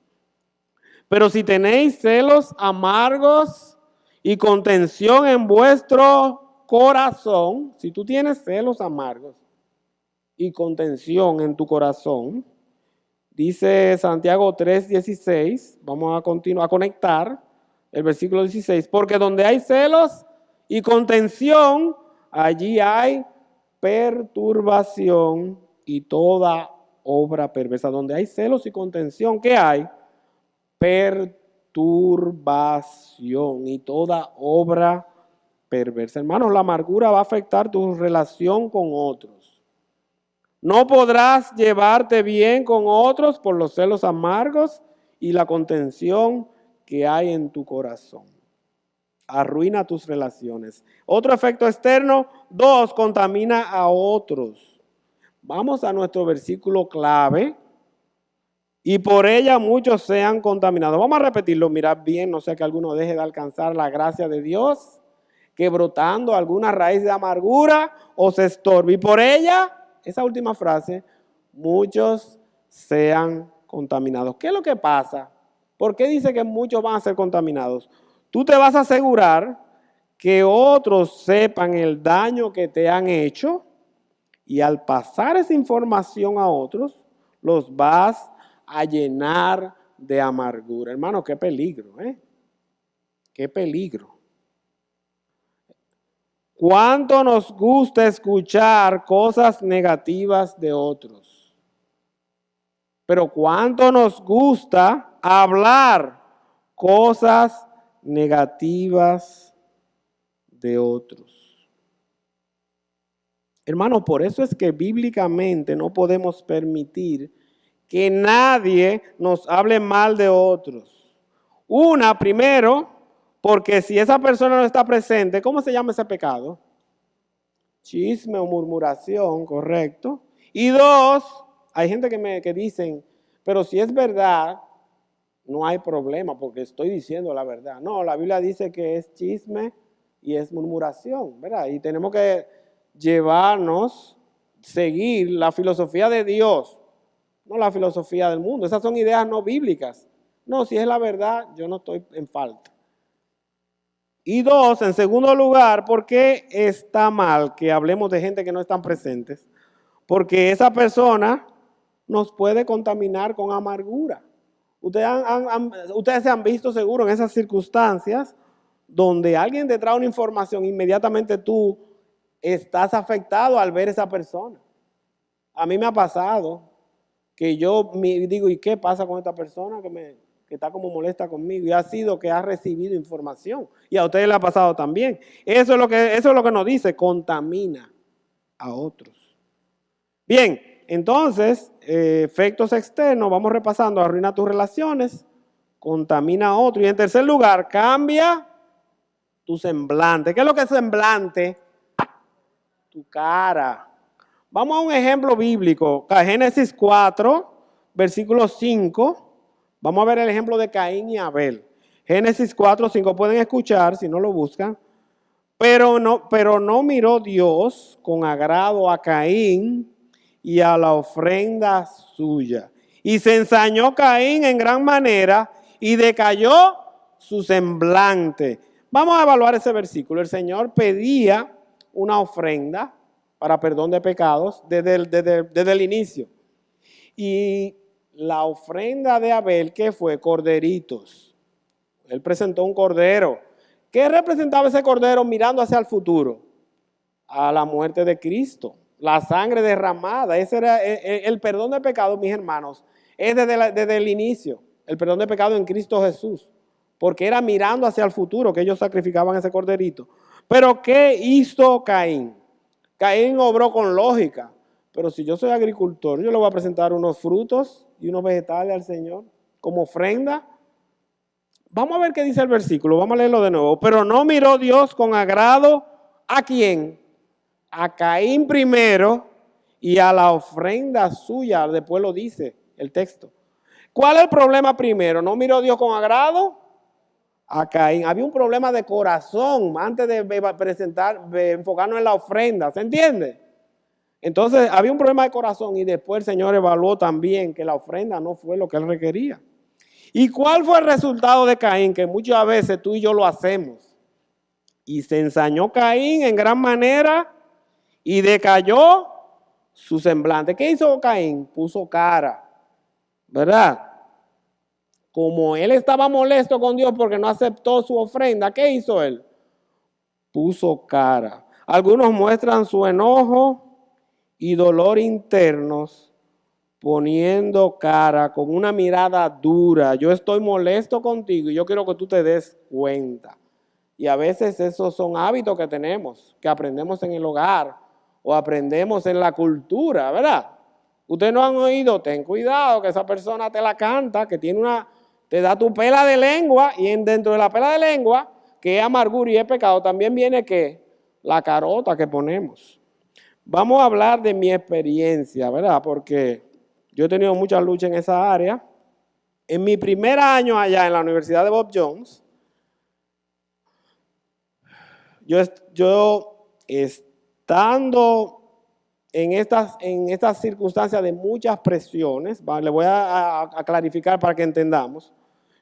Pero si tenéis celos amargos y contención en vuestro corazón, si tú tienes celos amargos y contención en tu corazón, dice Santiago 3:16, vamos a continuar a conectar el versículo 16, porque donde hay celos y contención, allí hay perturbación y toda obra perversa. Donde hay celos y contención, ¿qué hay? Perturbación y toda obra perversa. Hermanos, la amargura va a afectar tu relación con otros. No podrás llevarte bien con otros por los celos amargos y la contención que hay en tu corazón. Arruina tus relaciones. Otro efecto externo, 2, contamina a otros. Vamos a nuestro versículo clave y por ella muchos sean contaminados. Vamos a repetirlo, mirad bien, no sea que alguno deje de alcanzar la gracia de Dios, que brotando alguna raíz de amargura os estorbe. Y por ella, esa última frase, muchos sean contaminados. ¿Qué es lo que pasa? ¿Por qué dice que muchos van a ser contaminados? Tú te vas a asegurar que otros sepan el daño que te han hecho y al pasar esa información a otros, los vas a llenar de amargura. Hermano, qué peligro, ¿eh? Qué peligro. ¿Cuánto nos gusta escuchar cosas negativas de otros? Pero ¿cuánto nos gusta hablar cosas negativas de otros? Hermanos, por eso es que bíblicamente no podemos permitir que nadie nos hable mal de otros. Primero, porque si esa persona no está presente, ¿cómo se llama ese pecado? Chisme o murmuración, correcto. Y dos, hay gente que dicen, pero si es verdad, no hay problema porque estoy diciendo la verdad. No, la Biblia dice que es chisme y es murmuración, ¿verdad? Y tenemos que seguir la filosofía de Dios, no la filosofía del mundo. Esas son ideas no bíblicas. No, si es la verdad, yo no estoy en falta. Y dos, en segundo lugar, ¿por qué está mal que hablemos de gente que no están presentes? Porque esa persona nos puede contaminar con amargura. Ustedes se han visto seguro en esas circunstancias donde alguien te trae una información, inmediatamente tú estás afectado al ver esa persona. A mí me ha pasado que yo me digo, ¿y qué pasa con esta persona que está como molesta conmigo? Y ha sido que ha recibido información. Y a ustedes le ha pasado también. Eso es lo que nos dice, contamina a otros. Bien, entonces, efectos externos, vamos repasando, arruina tus relaciones, contamina a otros. Y en tercer lugar, cambia tu semblante. ¿Qué es lo que es semblante? Tu cara. Vamos a un ejemplo bíblico, Génesis 4, versículo 5. Vamos a ver el ejemplo de Caín y Abel. Génesis 4, 5, pueden escuchar si no lo buscan. Pero no miró Dios con agrado a Caín y a la ofrenda suya. Y se ensañó Caín en gran manera y decayó su semblante. Vamos a evaluar ese versículo. El Señor pedía una ofrenda para perdón de pecados desde el inicio. Y la ofrenda de Abel, ¿qué fue? Corderitos. Él presentó un cordero. ¿Qué representaba ese cordero mirando hacia el futuro? A la muerte de Cristo, la sangre derramada. Ese era el perdón de pecados, mis hermanos. Es desde el inicio, el perdón de pecados en Cristo Jesús. Porque era mirando hacia el futuro que ellos sacrificaban ese corderito. Pero ¿qué hizo Caín? Caín obró con lógica, pero si yo soy agricultor, yo le voy a presentar unos frutos y unos vegetales al Señor como ofrenda. Vamos a ver qué dice el versículo, vamos a leerlo de nuevo. Pero no miró Dios con agrado ¿a quién? A Caín primero y a la ofrenda suya, después lo dice el texto. ¿Cuál es el problema primero? ¿No miró Dios con agrado? A Caín. Había un problema de corazón antes de enfocarnos en la ofrenda, ¿se entiende? Entonces había un problema de corazón y después el Señor evaluó también que la ofrenda no fue lo que él requería. ¿Y cuál fue el resultado de Caín? Que muchas veces tú y yo lo hacemos. Y se ensañó Caín en gran manera y decayó su semblante. ¿Qué hizo Caín? Puso cara, ¿verdad? Como él estaba molesto con Dios porque no aceptó su ofrenda, ¿qué hizo él? Puso cara. Algunos muestran su enojo y dolor internos poniendo cara con una mirada dura. Yo estoy molesto contigo y yo quiero que tú te des cuenta. Y a veces esos son hábitos que tenemos, que aprendemos en el hogar o aprendemos en la cultura, ¿verdad? Ustedes no han oído, ten cuidado que esa persona te la canta, que te da tu pela de lengua y dentro de la pela de lengua, que es amargura y es pecado, también viene ¿qué? La carota que ponemos. Vamos a hablar de mi experiencia, ¿verdad? Porque yo he tenido mucha lucha en esa área En mi primer año allá en la Universidad de Bob Jones, yo estando en estas circunstancias de muchas presiones, le voy a clarificar para que entendamos.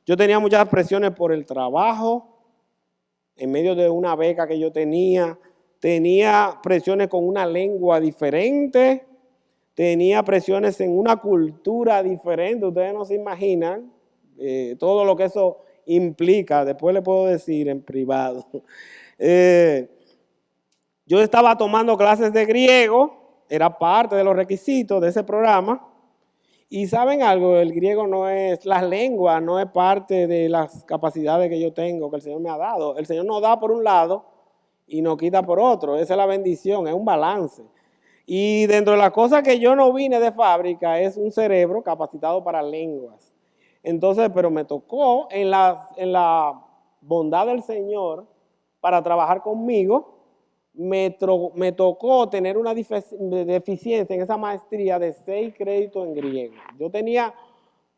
Yo tenía muchas presiones por el trabajo, en medio de una beca que yo tenía presiones con una lengua diferente, tenía presiones en una cultura diferente. Ustedes no se imaginan todo lo que eso implica. Después le puedo decir en privado. Yo estaba tomando clases de griego, era parte de los requisitos de ese programa. Y ¿saben algo? El griego no es, la lengua no es parte de las capacidades que yo tengo, que el Señor me ha dado. El Señor nos da por un lado y nos quita por otro. Esa es la bendición, es un balance. Y dentro de las cosas que yo no vine de fábrica es un cerebro capacitado para lenguas. Entonces, pero me tocó en la bondad del Señor para trabajar conmigo, me tocó tener una deficiencia en esa maestría de 6 créditos en griego. Yo tenía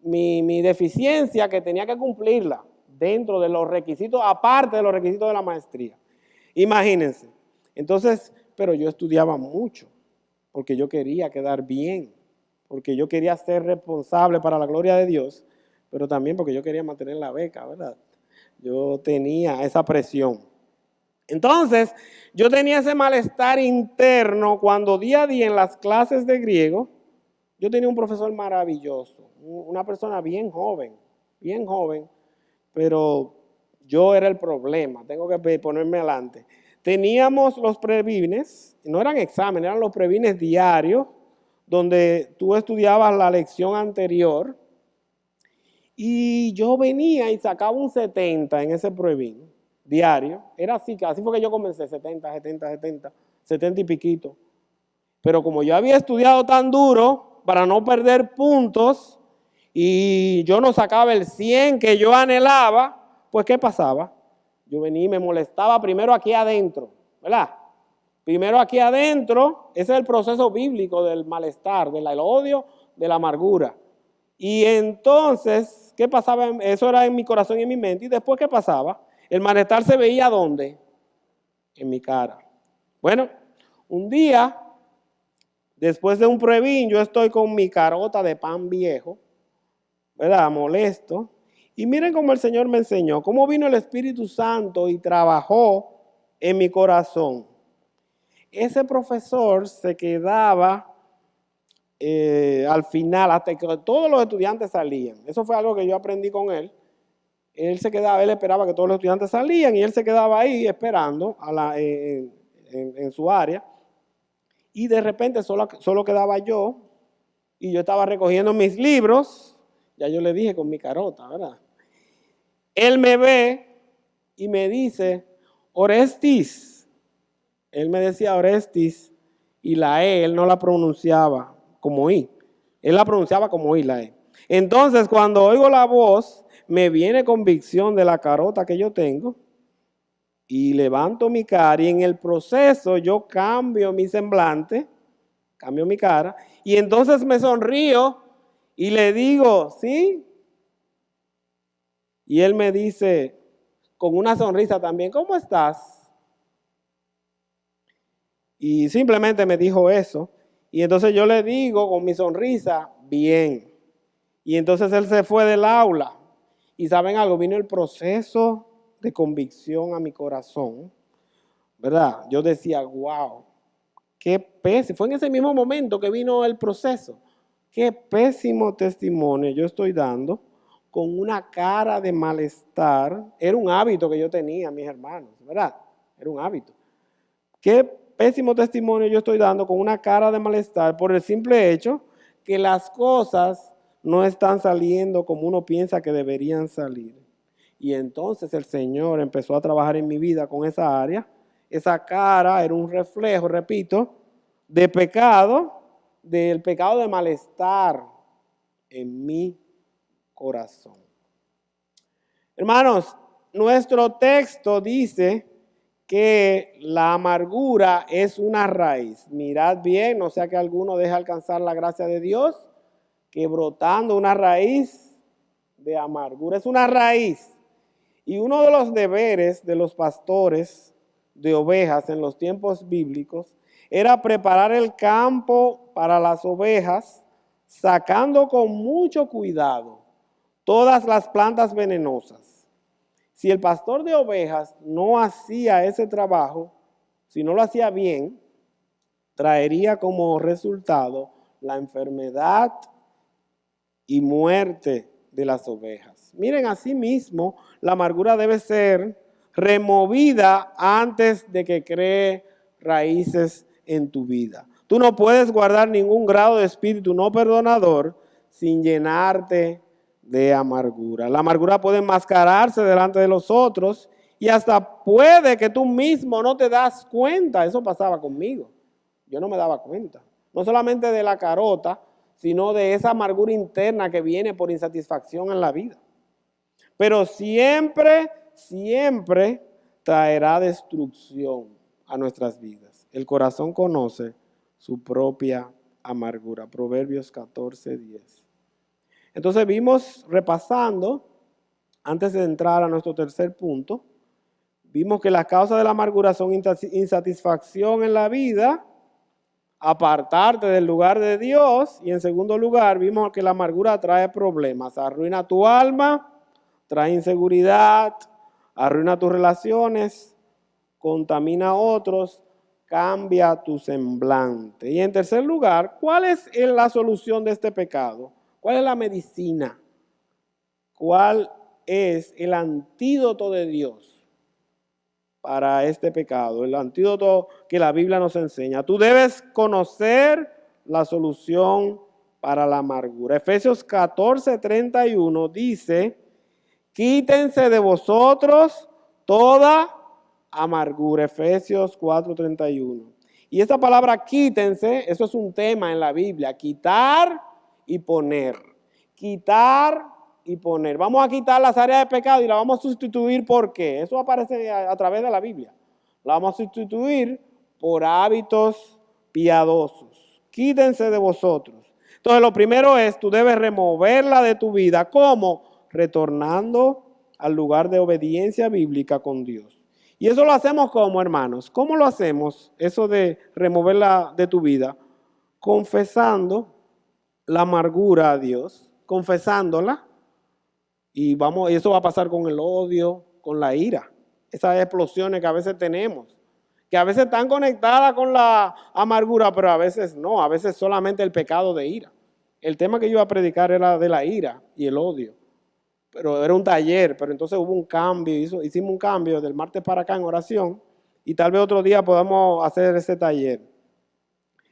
mi deficiencia que tenía que cumplirla dentro de los requisitos, aparte de los requisitos de la maestría. Imagínense. Entonces, pero yo estudiaba mucho porque yo quería quedar bien, porque yo quería ser responsable para la gloria de Dios, pero también porque yo quería mantener la beca, ¿verdad? Yo tenía esa presión. Entonces, yo tenía ese malestar interno cuando día a día en las clases de griego, yo tenía un profesor maravilloso, una persona bien joven, pero yo era el problema, tengo que ponerme adelante. Teníamos los prevines, no eran exámenes, eran los prevines diarios, donde tú estudiabas la lección anterior, y yo venía y sacaba un 70 en ese previn diario. Era así fue que yo comencé, 70 y piquito. Pero como yo había estudiado tan duro para no perder puntos y yo no sacaba el 100 que yo anhelaba, pues ¿qué pasaba? Yo venía y me molestaba primero aquí adentro, ¿verdad? Primero aquí adentro, ese es el proceso bíblico del malestar, del odio, de la amargura. Y entonces, ¿qué pasaba? Eso era en mi corazón y en mi mente. ¿Y después qué pasaba? El malestar se veía ¿dónde? En mi cara. Bueno, un día, después de un pruebín, yo estoy con mi carota de pan viejo, ¿verdad? Molesto. Y miren cómo el Señor me enseñó, cómo vino el Espíritu Santo y trabajó en mi corazón. Ese profesor se quedaba al final, hasta que todos los estudiantes salían. Eso fue algo que yo aprendí con él. Él esperaba que todos los estudiantes salían y él se quedaba ahí esperando en su área. Y de repente solo quedaba yo y yo estaba recogiendo mis libros. Ya yo le dije con mi carota, ¿verdad? Él me ve y me dice, Orestis. Él me decía Orestis y la E, él no la pronunciaba como I. Él la pronunciaba como I, la E. Entonces, cuando oigo la voz, me viene convicción de la carota que yo tengo y levanto mi cara y en el proceso yo cambio mi semblante, cambio mi cara y entonces me sonrío y le digo, ¿sí? Y él me dice con una sonrisa también, ¿cómo estás? Y simplemente me dijo eso. Y entonces yo le digo con mi sonrisa, bien. Y entonces él se fue del aula. Y ¿saben algo? Vino el proceso de convicción a mi corazón, ¿verdad? Yo decía, wow, qué pésimo. Fue en ese mismo momento que vino el proceso. Qué pésimo testimonio yo estoy dando con una cara de malestar. Era un hábito que yo tenía, mis hermanos, ¿verdad? Era un hábito. Qué pésimo testimonio yo estoy dando con una cara de malestar por el simple hecho que las cosas no están saliendo como uno piensa que deberían salir. Y entonces el Señor empezó a trabajar en mi vida con esa área. Esa cara era un reflejo, repito, de pecado, del pecado de malestar en mi corazón. Hermanos, nuestro texto dice que la amargura es una raíz. Mirad bien, no sea que alguno deje alcanzar la gracia de Dios, que brotando una raíz de amargura. Es una raíz. Y uno de los deberes de los pastores de ovejas en los tiempos bíblicos era preparar el campo para las ovejas, sacando con mucho cuidado todas las plantas venenosas. Si el pastor de ovejas no hacía ese trabajo, si no lo hacía bien, traería como resultado la enfermedad y muerte de las ovejas. Miren, asimismo, la amargura debe ser removida antes de que cree raíces en tu vida. Tú no puedes guardar ningún grado de espíritu no perdonador sin llenarte de amargura. La amargura puede enmascararse delante de los otros y hasta puede que tú mismo no te das cuenta. Eso pasaba conmigo. Yo no me daba cuenta. No solamente de la carota, sino de esa amargura interna que viene por insatisfacción en la vida. Pero siempre traerá destrucción a nuestras vidas. El corazón conoce su propia amargura. Proverbios 14:10. Entonces vimos, repasando, antes de entrar a nuestro tercer punto, vimos que las causas de la amargura son insatisfacción en la vida, apartarte del lugar de Dios, y en segundo lugar vimos que la amargura trae problemas, arruina tu alma, trae inseguridad, arruina tus relaciones, contamina a otros, cambia tu semblante. Y en tercer lugar, ¿cuál es la solución de este pecado? ¿Cuál es la medicina? ¿Cuál es el antídoto de Dios para este pecado? El antídoto que la Biblia nos enseña. Tú debes conocer la solución para la amargura. Efesios 14:31 dice: quítense de vosotros toda amargura. Efesios 4:31. Y esta palabra quítense, eso es un tema en la Biblia. Quitar y poner. Quitar y poner. Vamos a quitar las áreas de pecado y la vamos a sustituir ¿por qué? Eso aparece a través de la Biblia. La vamos a sustituir por hábitos piadosos. Quítense de vosotros. Entonces lo primero es, tú debes removerla de tu vida. ¿Cómo? Retornando al lugar de obediencia bíblica con Dios. Y eso lo hacemos como, hermanos. ¿Cómo lo hacemos? Eso de removerla de tu vida. Confesando la amargura a Dios, confesándola. Y eso va a pasar con el odio, con la ira. Esas explosiones que a veces tenemos, que a veces están conectadas con la amargura, pero a veces no, a veces solamente el pecado de ira. El tema que yo iba a predicar era de la ira y el odio. Pero era un taller, pero entonces hubo un cambio, hicimos un cambio del martes para acá en oración y tal vez otro día podamos hacer ese taller.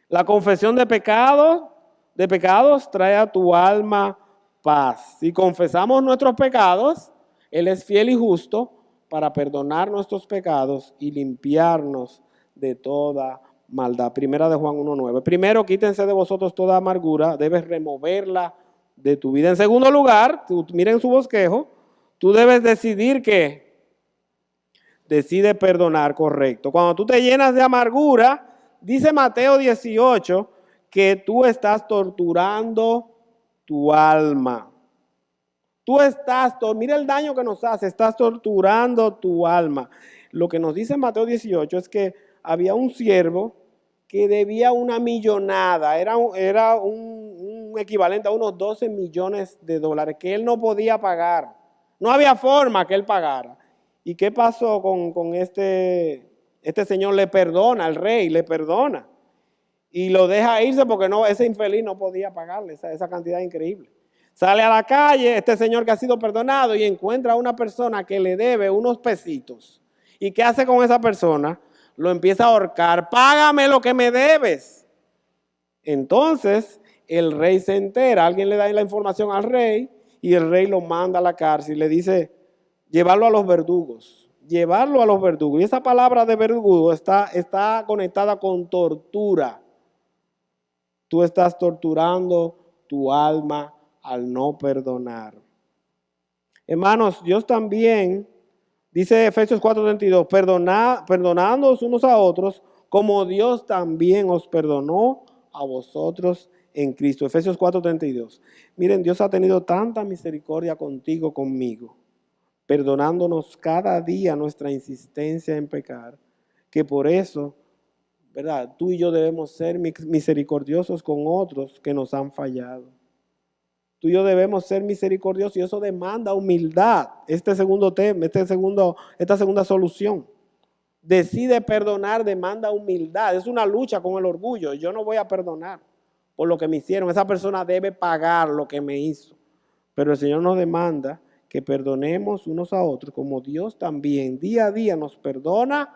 La confesión de pecados trae a tu alma paz. Si confesamos nuestros pecados, Él es fiel y justo para perdonar nuestros pecados y limpiarnos de toda maldad. Primera de Juan 1:9. Primero, quítense de vosotros toda amargura, debes removerla de tu vida. En segundo lugar, miren su bosquejo, tú debes decidir que decide perdonar, correcto. Cuando tú te llenas de amargura, dice Mateo 18, que tú estás torturando tu alma. Mira el daño que nos hace, estás torturando tu alma. Lo que nos dice Mateo 18 es que había un siervo que debía una millonada, era un equivalente a unos 12 millones de dólares que él no podía pagar. No había forma que él pagara. ¿Y qué pasó con este señor? Le perdona, el rey le perdona. Y lo deja irse porque ese infeliz no podía pagarle esa cantidad increíble. Sale a la calle, este señor que ha sido perdonado, y encuentra a una persona que le debe unos pesitos. ¿Y qué hace con esa persona? Lo empieza a ahorcar. Págame lo que me debes. Entonces, el rey se entera. Alguien le da la información al rey y el rey lo manda a la cárcel y le dice, llevarlo a los verdugos. Llevarlo a los verdugos. Y esa palabra de verdugo está conectada con tortura. Tú estás torturando tu alma al no perdonar. Hermanos, Dios también, dice Efesios 4:32, perdonándoos unos a otros, como Dios también os perdonó a vosotros en Cristo. Efesios 4:32. Miren, Dios ha tenido tanta misericordia contigo, conmigo, perdonándonos cada día nuestra insistencia en pecar, que por eso, ¿verdad?, tú y yo debemos ser misericordiosos con otros que nos han fallado. Tú y yo debemos ser misericordiosos y eso demanda humildad. Este segundo tema, esta segunda solución. Decide perdonar, demanda humildad. Es una lucha con el orgullo. Yo no voy a perdonar por lo que me hicieron. Esa persona debe pagar lo que me hizo. Pero el Señor nos demanda que perdonemos unos a otros, como Dios también día a día nos perdona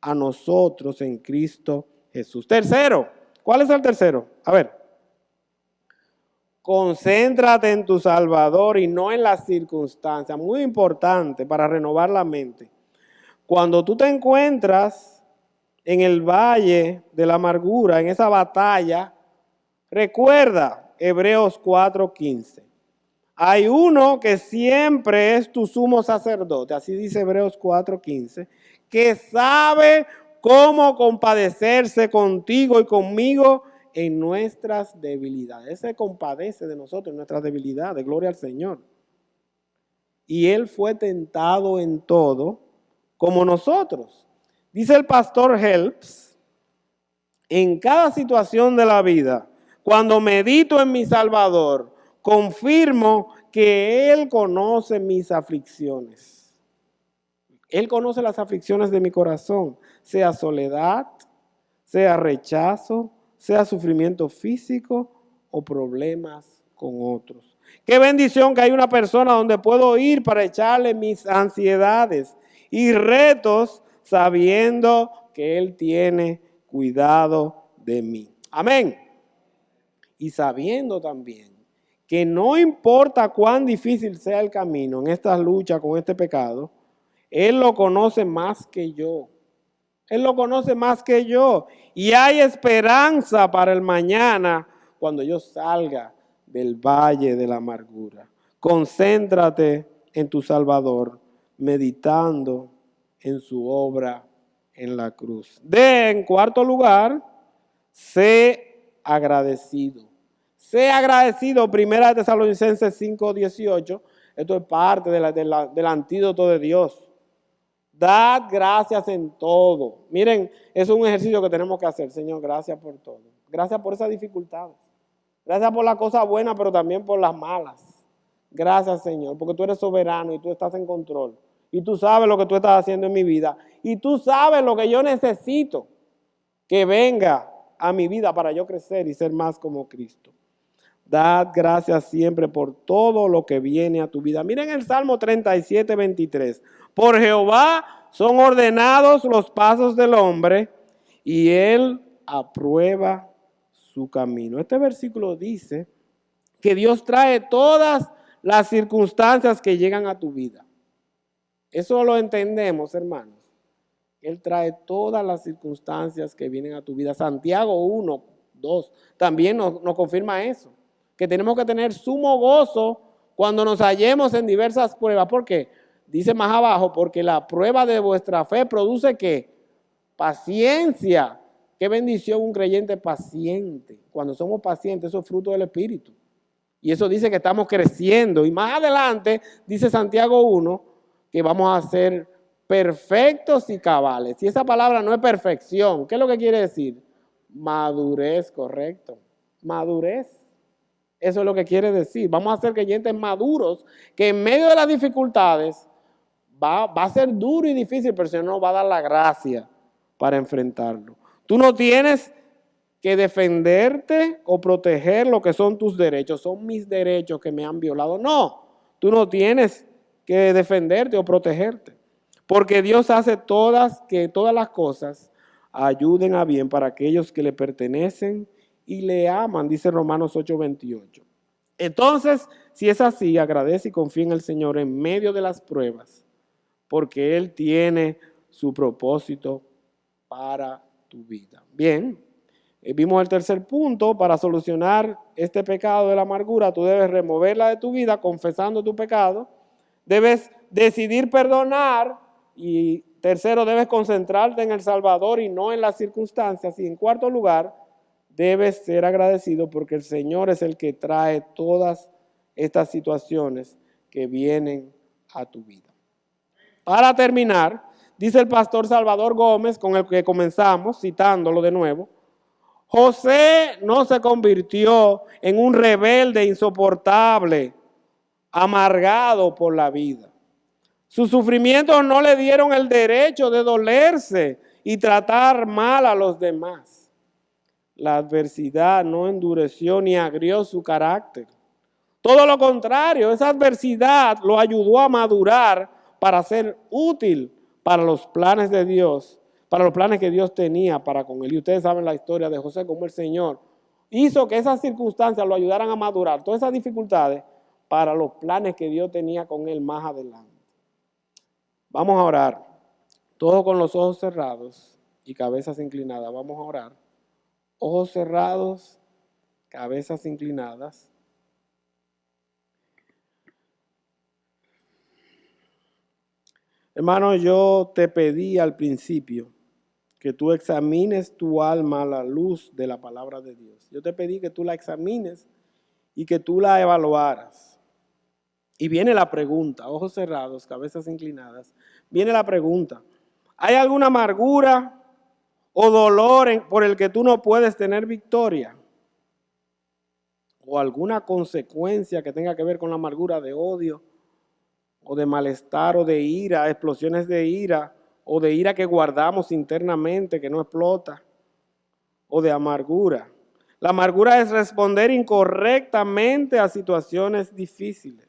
a nosotros en Cristo Jesús. Tercero, ¿cuál es el tercero? A ver. Concéntrate en tu Salvador y no en las circunstancias. Muy importante para renovar la mente. Cuando tú te encuentras en el valle de la amargura, en esa batalla, recuerda Hebreos 4:15. Hay uno que siempre es tu sumo sacerdote, así dice Hebreos 4:15, que sabe cómo compadecerse contigo y conmigo en nuestras debilidades. Él se compadece de nosotros en nuestras debilidades, gloria al Señor. Y Él fue tentado en todo como nosotros. Dice el pastor Helps, en cada situación de la vida, cuando medito en mi Salvador, confirmo que Él conoce mis aflicciones. Él conoce las aflicciones de mi corazón, sea soledad, sea rechazo, sea sufrimiento físico o problemas con otros. Qué bendición que hay una persona donde puedo ir para echarle mis ansiedades y retos sabiendo que Él tiene cuidado de mí. Amén. Y sabiendo también que no importa cuán difícil sea el camino en esta lucha con este pecado, Él lo conoce más que yo. Él lo conoce más que yo. Y hay esperanza para el mañana cuando yo salga del valle de la amargura. Concéntrate en tu Salvador, meditando en su obra en la cruz. En cuarto lugar, sé agradecido. Sé agradecido, primera de Tesalonicenses 5:18. Esto es parte del antídoto de Dios. Dad gracias en todo. Miren, es un ejercicio que tenemos que hacer. Señor, gracias por todo. Gracias por esas dificultades. Gracias por las cosas buenas, pero también por las malas. Gracias, Señor, porque tú eres soberano y tú estás en control. Y tú sabes lo que tú estás haciendo en mi vida. Y tú sabes lo que yo necesito que venga a mi vida para yo crecer y ser más como Cristo. Dad gracias siempre por todo lo que viene a tu vida. Miren el Salmo 37:23. Por Jehová son ordenados los pasos del hombre y Él aprueba su camino. Este versículo dice que Dios trae todas las circunstancias que llegan a tu vida. Eso lo entendemos, hermanos. Él trae todas las circunstancias que vienen a tu vida. Santiago 1:2 también nos confirma eso. Que tenemos que tener sumo gozo cuando nos hallemos en diversas pruebas. ¿Por qué? Dice más abajo, porque la prueba de vuestra fe produce ¿qué? Paciencia. Qué bendición un creyente paciente. Cuando somos pacientes, eso es fruto del Espíritu. Y eso dice que estamos creciendo. Y más adelante, dice Santiago 1, que vamos a ser perfectos y cabales. Y esa palabra no es perfección. ¿Qué es lo que quiere decir? Madurez, correcto. Madurez. Eso es lo que quiere decir. Vamos a ser creyentes maduros, que en medio de las dificultades va a ser duro y difícil, pero el Señor nos va a dar la gracia para enfrentarlo. Tú no tienes que defenderte o proteger lo que son tus derechos. Son mis derechos que me han violado. No, tú no tienes que defenderte o protegerte. Porque Dios hace que todas las cosas ayuden a bien para aquellos que le pertenecen y le aman, dice Romanos 8:28. Entonces, si es así, agradece y confía en el Señor en medio de las pruebas, porque Él tiene su propósito para tu vida. Bien, vimos el tercer punto. Para solucionar este pecado de la amargura, tú debes removerla de tu vida confesando tu pecado. Debes decidir perdonar. Y tercero, debes concentrarte en el Salvador y no en las circunstancias. Y en cuarto lugar, debes ser agradecido porque el Señor es el que trae todas estas situaciones que vienen a tu vida. Para terminar, dice el pastor Salvador Gómez, con el que comenzamos, citándolo de nuevo, José no se convirtió en un rebelde insoportable, amargado por la vida. Sus sufrimientos no le dieron el derecho de dolerse y tratar mal a los demás. La adversidad no endureció ni agrió su carácter. Todo lo contrario, esa adversidad lo ayudó a madurar para ser útil para los planes de Dios, para los planes que Dios tenía para con él. Y ustedes saben la historia de José, cómo el Señor hizo que esas circunstancias lo ayudaran a madurar, todas esas dificultades, para los planes que Dios tenía con él más adelante. Vamos a orar, todos con los ojos cerrados y cabezas inclinadas. Vamos a orar. Ojos cerrados, cabezas inclinadas. Hermano, yo te pedí al principio que tú examines tu alma a la luz de la palabra de Dios. Yo te pedí que tú la examines y que tú la evaluaras. Y viene la pregunta, ojos cerrados, cabezas inclinadas. Viene la pregunta, ¿hay alguna amargura o dolor por el que tú no puedes tener victoria? ¿O alguna consecuencia que tenga que ver con la amargura de odio, o de malestar, o de ira, explosiones de ira, o de ira que guardamos internamente, que no explota, o de amargura? La amargura es responder incorrectamente a situaciones difíciles.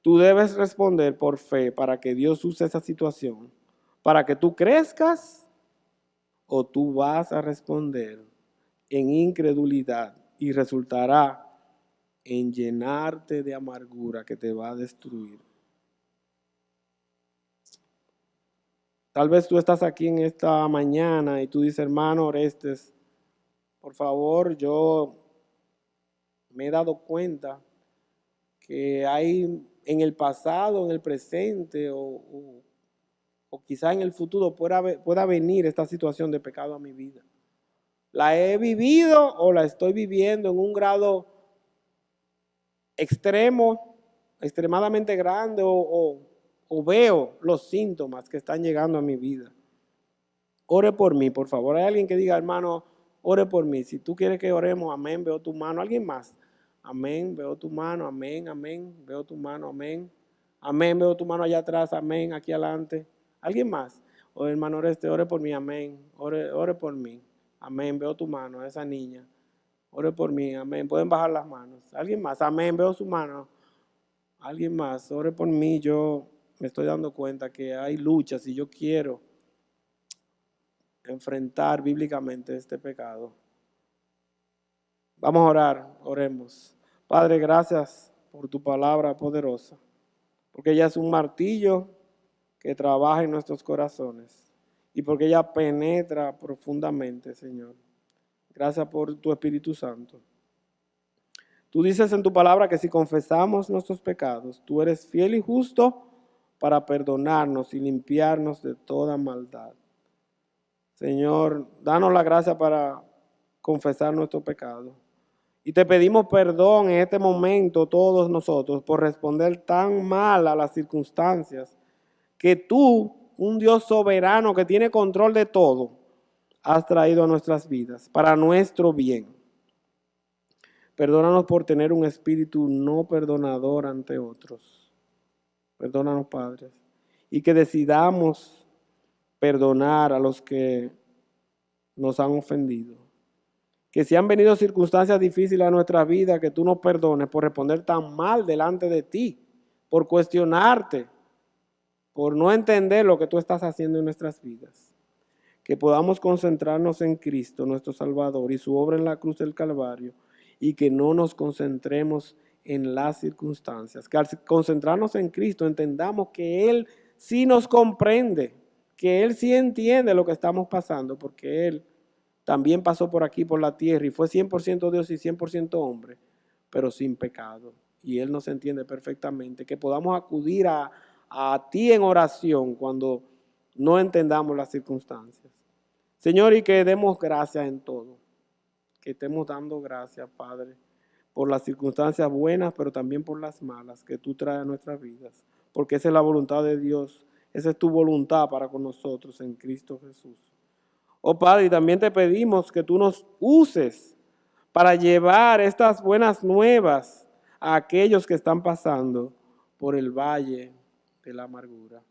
Tú debes responder por fe para que Dios use esa situación, para que tú crezcas, o tú vas a responder en incredulidad y resultará en llenarte de amargura que te va a destruir. Tal vez tú estás aquí en esta mañana y tú dices, hermano Orestes, por favor, yo me he dado cuenta que hay en el pasado, en el presente o quizá en el futuro pueda venir esta situación de pecado a mi vida. La he vivido o la estoy viviendo en un grado extremo, extremadamente grande o veo los síntomas que están llegando a mi vida. Ore por mí, por favor. Hay alguien que diga, hermano, ore por mí. Si tú quieres que oremos, amén, veo tu mano. ¿Alguien más? Amén, veo tu mano, amén, amén, veo tu mano, amén. Amén, veo tu mano allá atrás, amén, aquí adelante. ¿Alguien más? O hermano Oreste, ore por mí, amén. Ore por mí. Amén, veo tu mano, esa niña. Ore por mí, amén. Pueden bajar las manos. ¿Alguien más? Amén, veo su mano. ¿Alguien más? Ore por mí. Yo me estoy dando cuenta que hay luchas y yo quiero enfrentar bíblicamente este pecado. Vamos a orar, oremos. Padre, gracias por tu palabra poderosa, porque ella es un martillo que trabaja en nuestros corazones y porque ella penetra profundamente, Señor. Gracias por tu Espíritu Santo. Tú dices en tu palabra que si confesamos nuestros pecados, tú eres fiel y justo para perdonarnos y limpiarnos de toda maldad. Señor, danos la gracia para confesar nuestro pecado. Y te pedimos perdón en este momento todos nosotros por responder tan mal a las circunstancias que tú, un Dios soberano que tiene control de todo, has traído a nuestras vidas para nuestro bien. Perdónanos por tener un espíritu no perdonador ante otros. Perdónanos, Padre. Y que decidamos perdonar a los que nos han ofendido. Que si han venido circunstancias difíciles a nuestra vida, que tú nos perdones por responder tan mal delante de ti, por cuestionarte, por no entender lo que tú estás haciendo en nuestras vidas. Que podamos concentrarnos en Cristo, nuestro Salvador, y su obra en la cruz del Calvario, y que no nos concentremos en las circunstancias. Que al concentrarnos en Cristo entendamos que Él sí nos comprende, que Él sí entiende lo que estamos pasando, porque Él también pasó por aquí, por la tierra, y fue 100% Dios y 100% hombre, pero sin pecado. Y Él nos entiende perfectamente. Que podamos acudir a ti en oración cuando no entendamos las circunstancias. Señor, y que demos gracias en todo. que estemos dando gracias, Padre, por las circunstancias buenas, pero también por las malas que tú traes a nuestras vidas, porque esa es la voluntad de Dios, esa es tu voluntad para con nosotros en Cristo Jesús. Oh Padre, y también te pedimos que tú nos uses para llevar estas buenas nuevas a aquellos que están pasando por el valle de la amargura.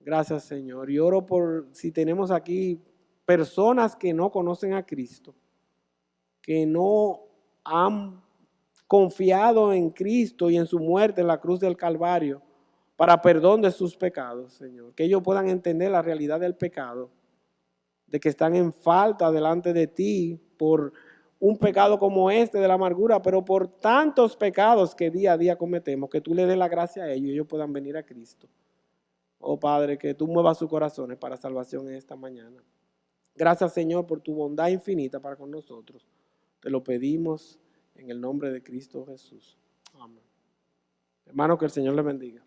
Gracias, Señor. Y oro por si tenemos aquí personas que no conocen a Cristo, que no han confiado en Cristo y en su muerte en la cruz del Calvario para perdón de sus pecados, Señor. Que ellos puedan entender la realidad del pecado, de que están en falta delante de ti por un pecado como este de la amargura, pero por tantos pecados que día a día cometemos, que tú le des la gracia a ellos y ellos puedan venir a Cristo. Oh Padre, que tú muevas sus corazones para salvación en esta mañana. Gracias, Señor, por tu bondad infinita para con nosotros. Te lo pedimos en el nombre de Cristo Jesús. Amén. Hermano, que el Señor le bendiga.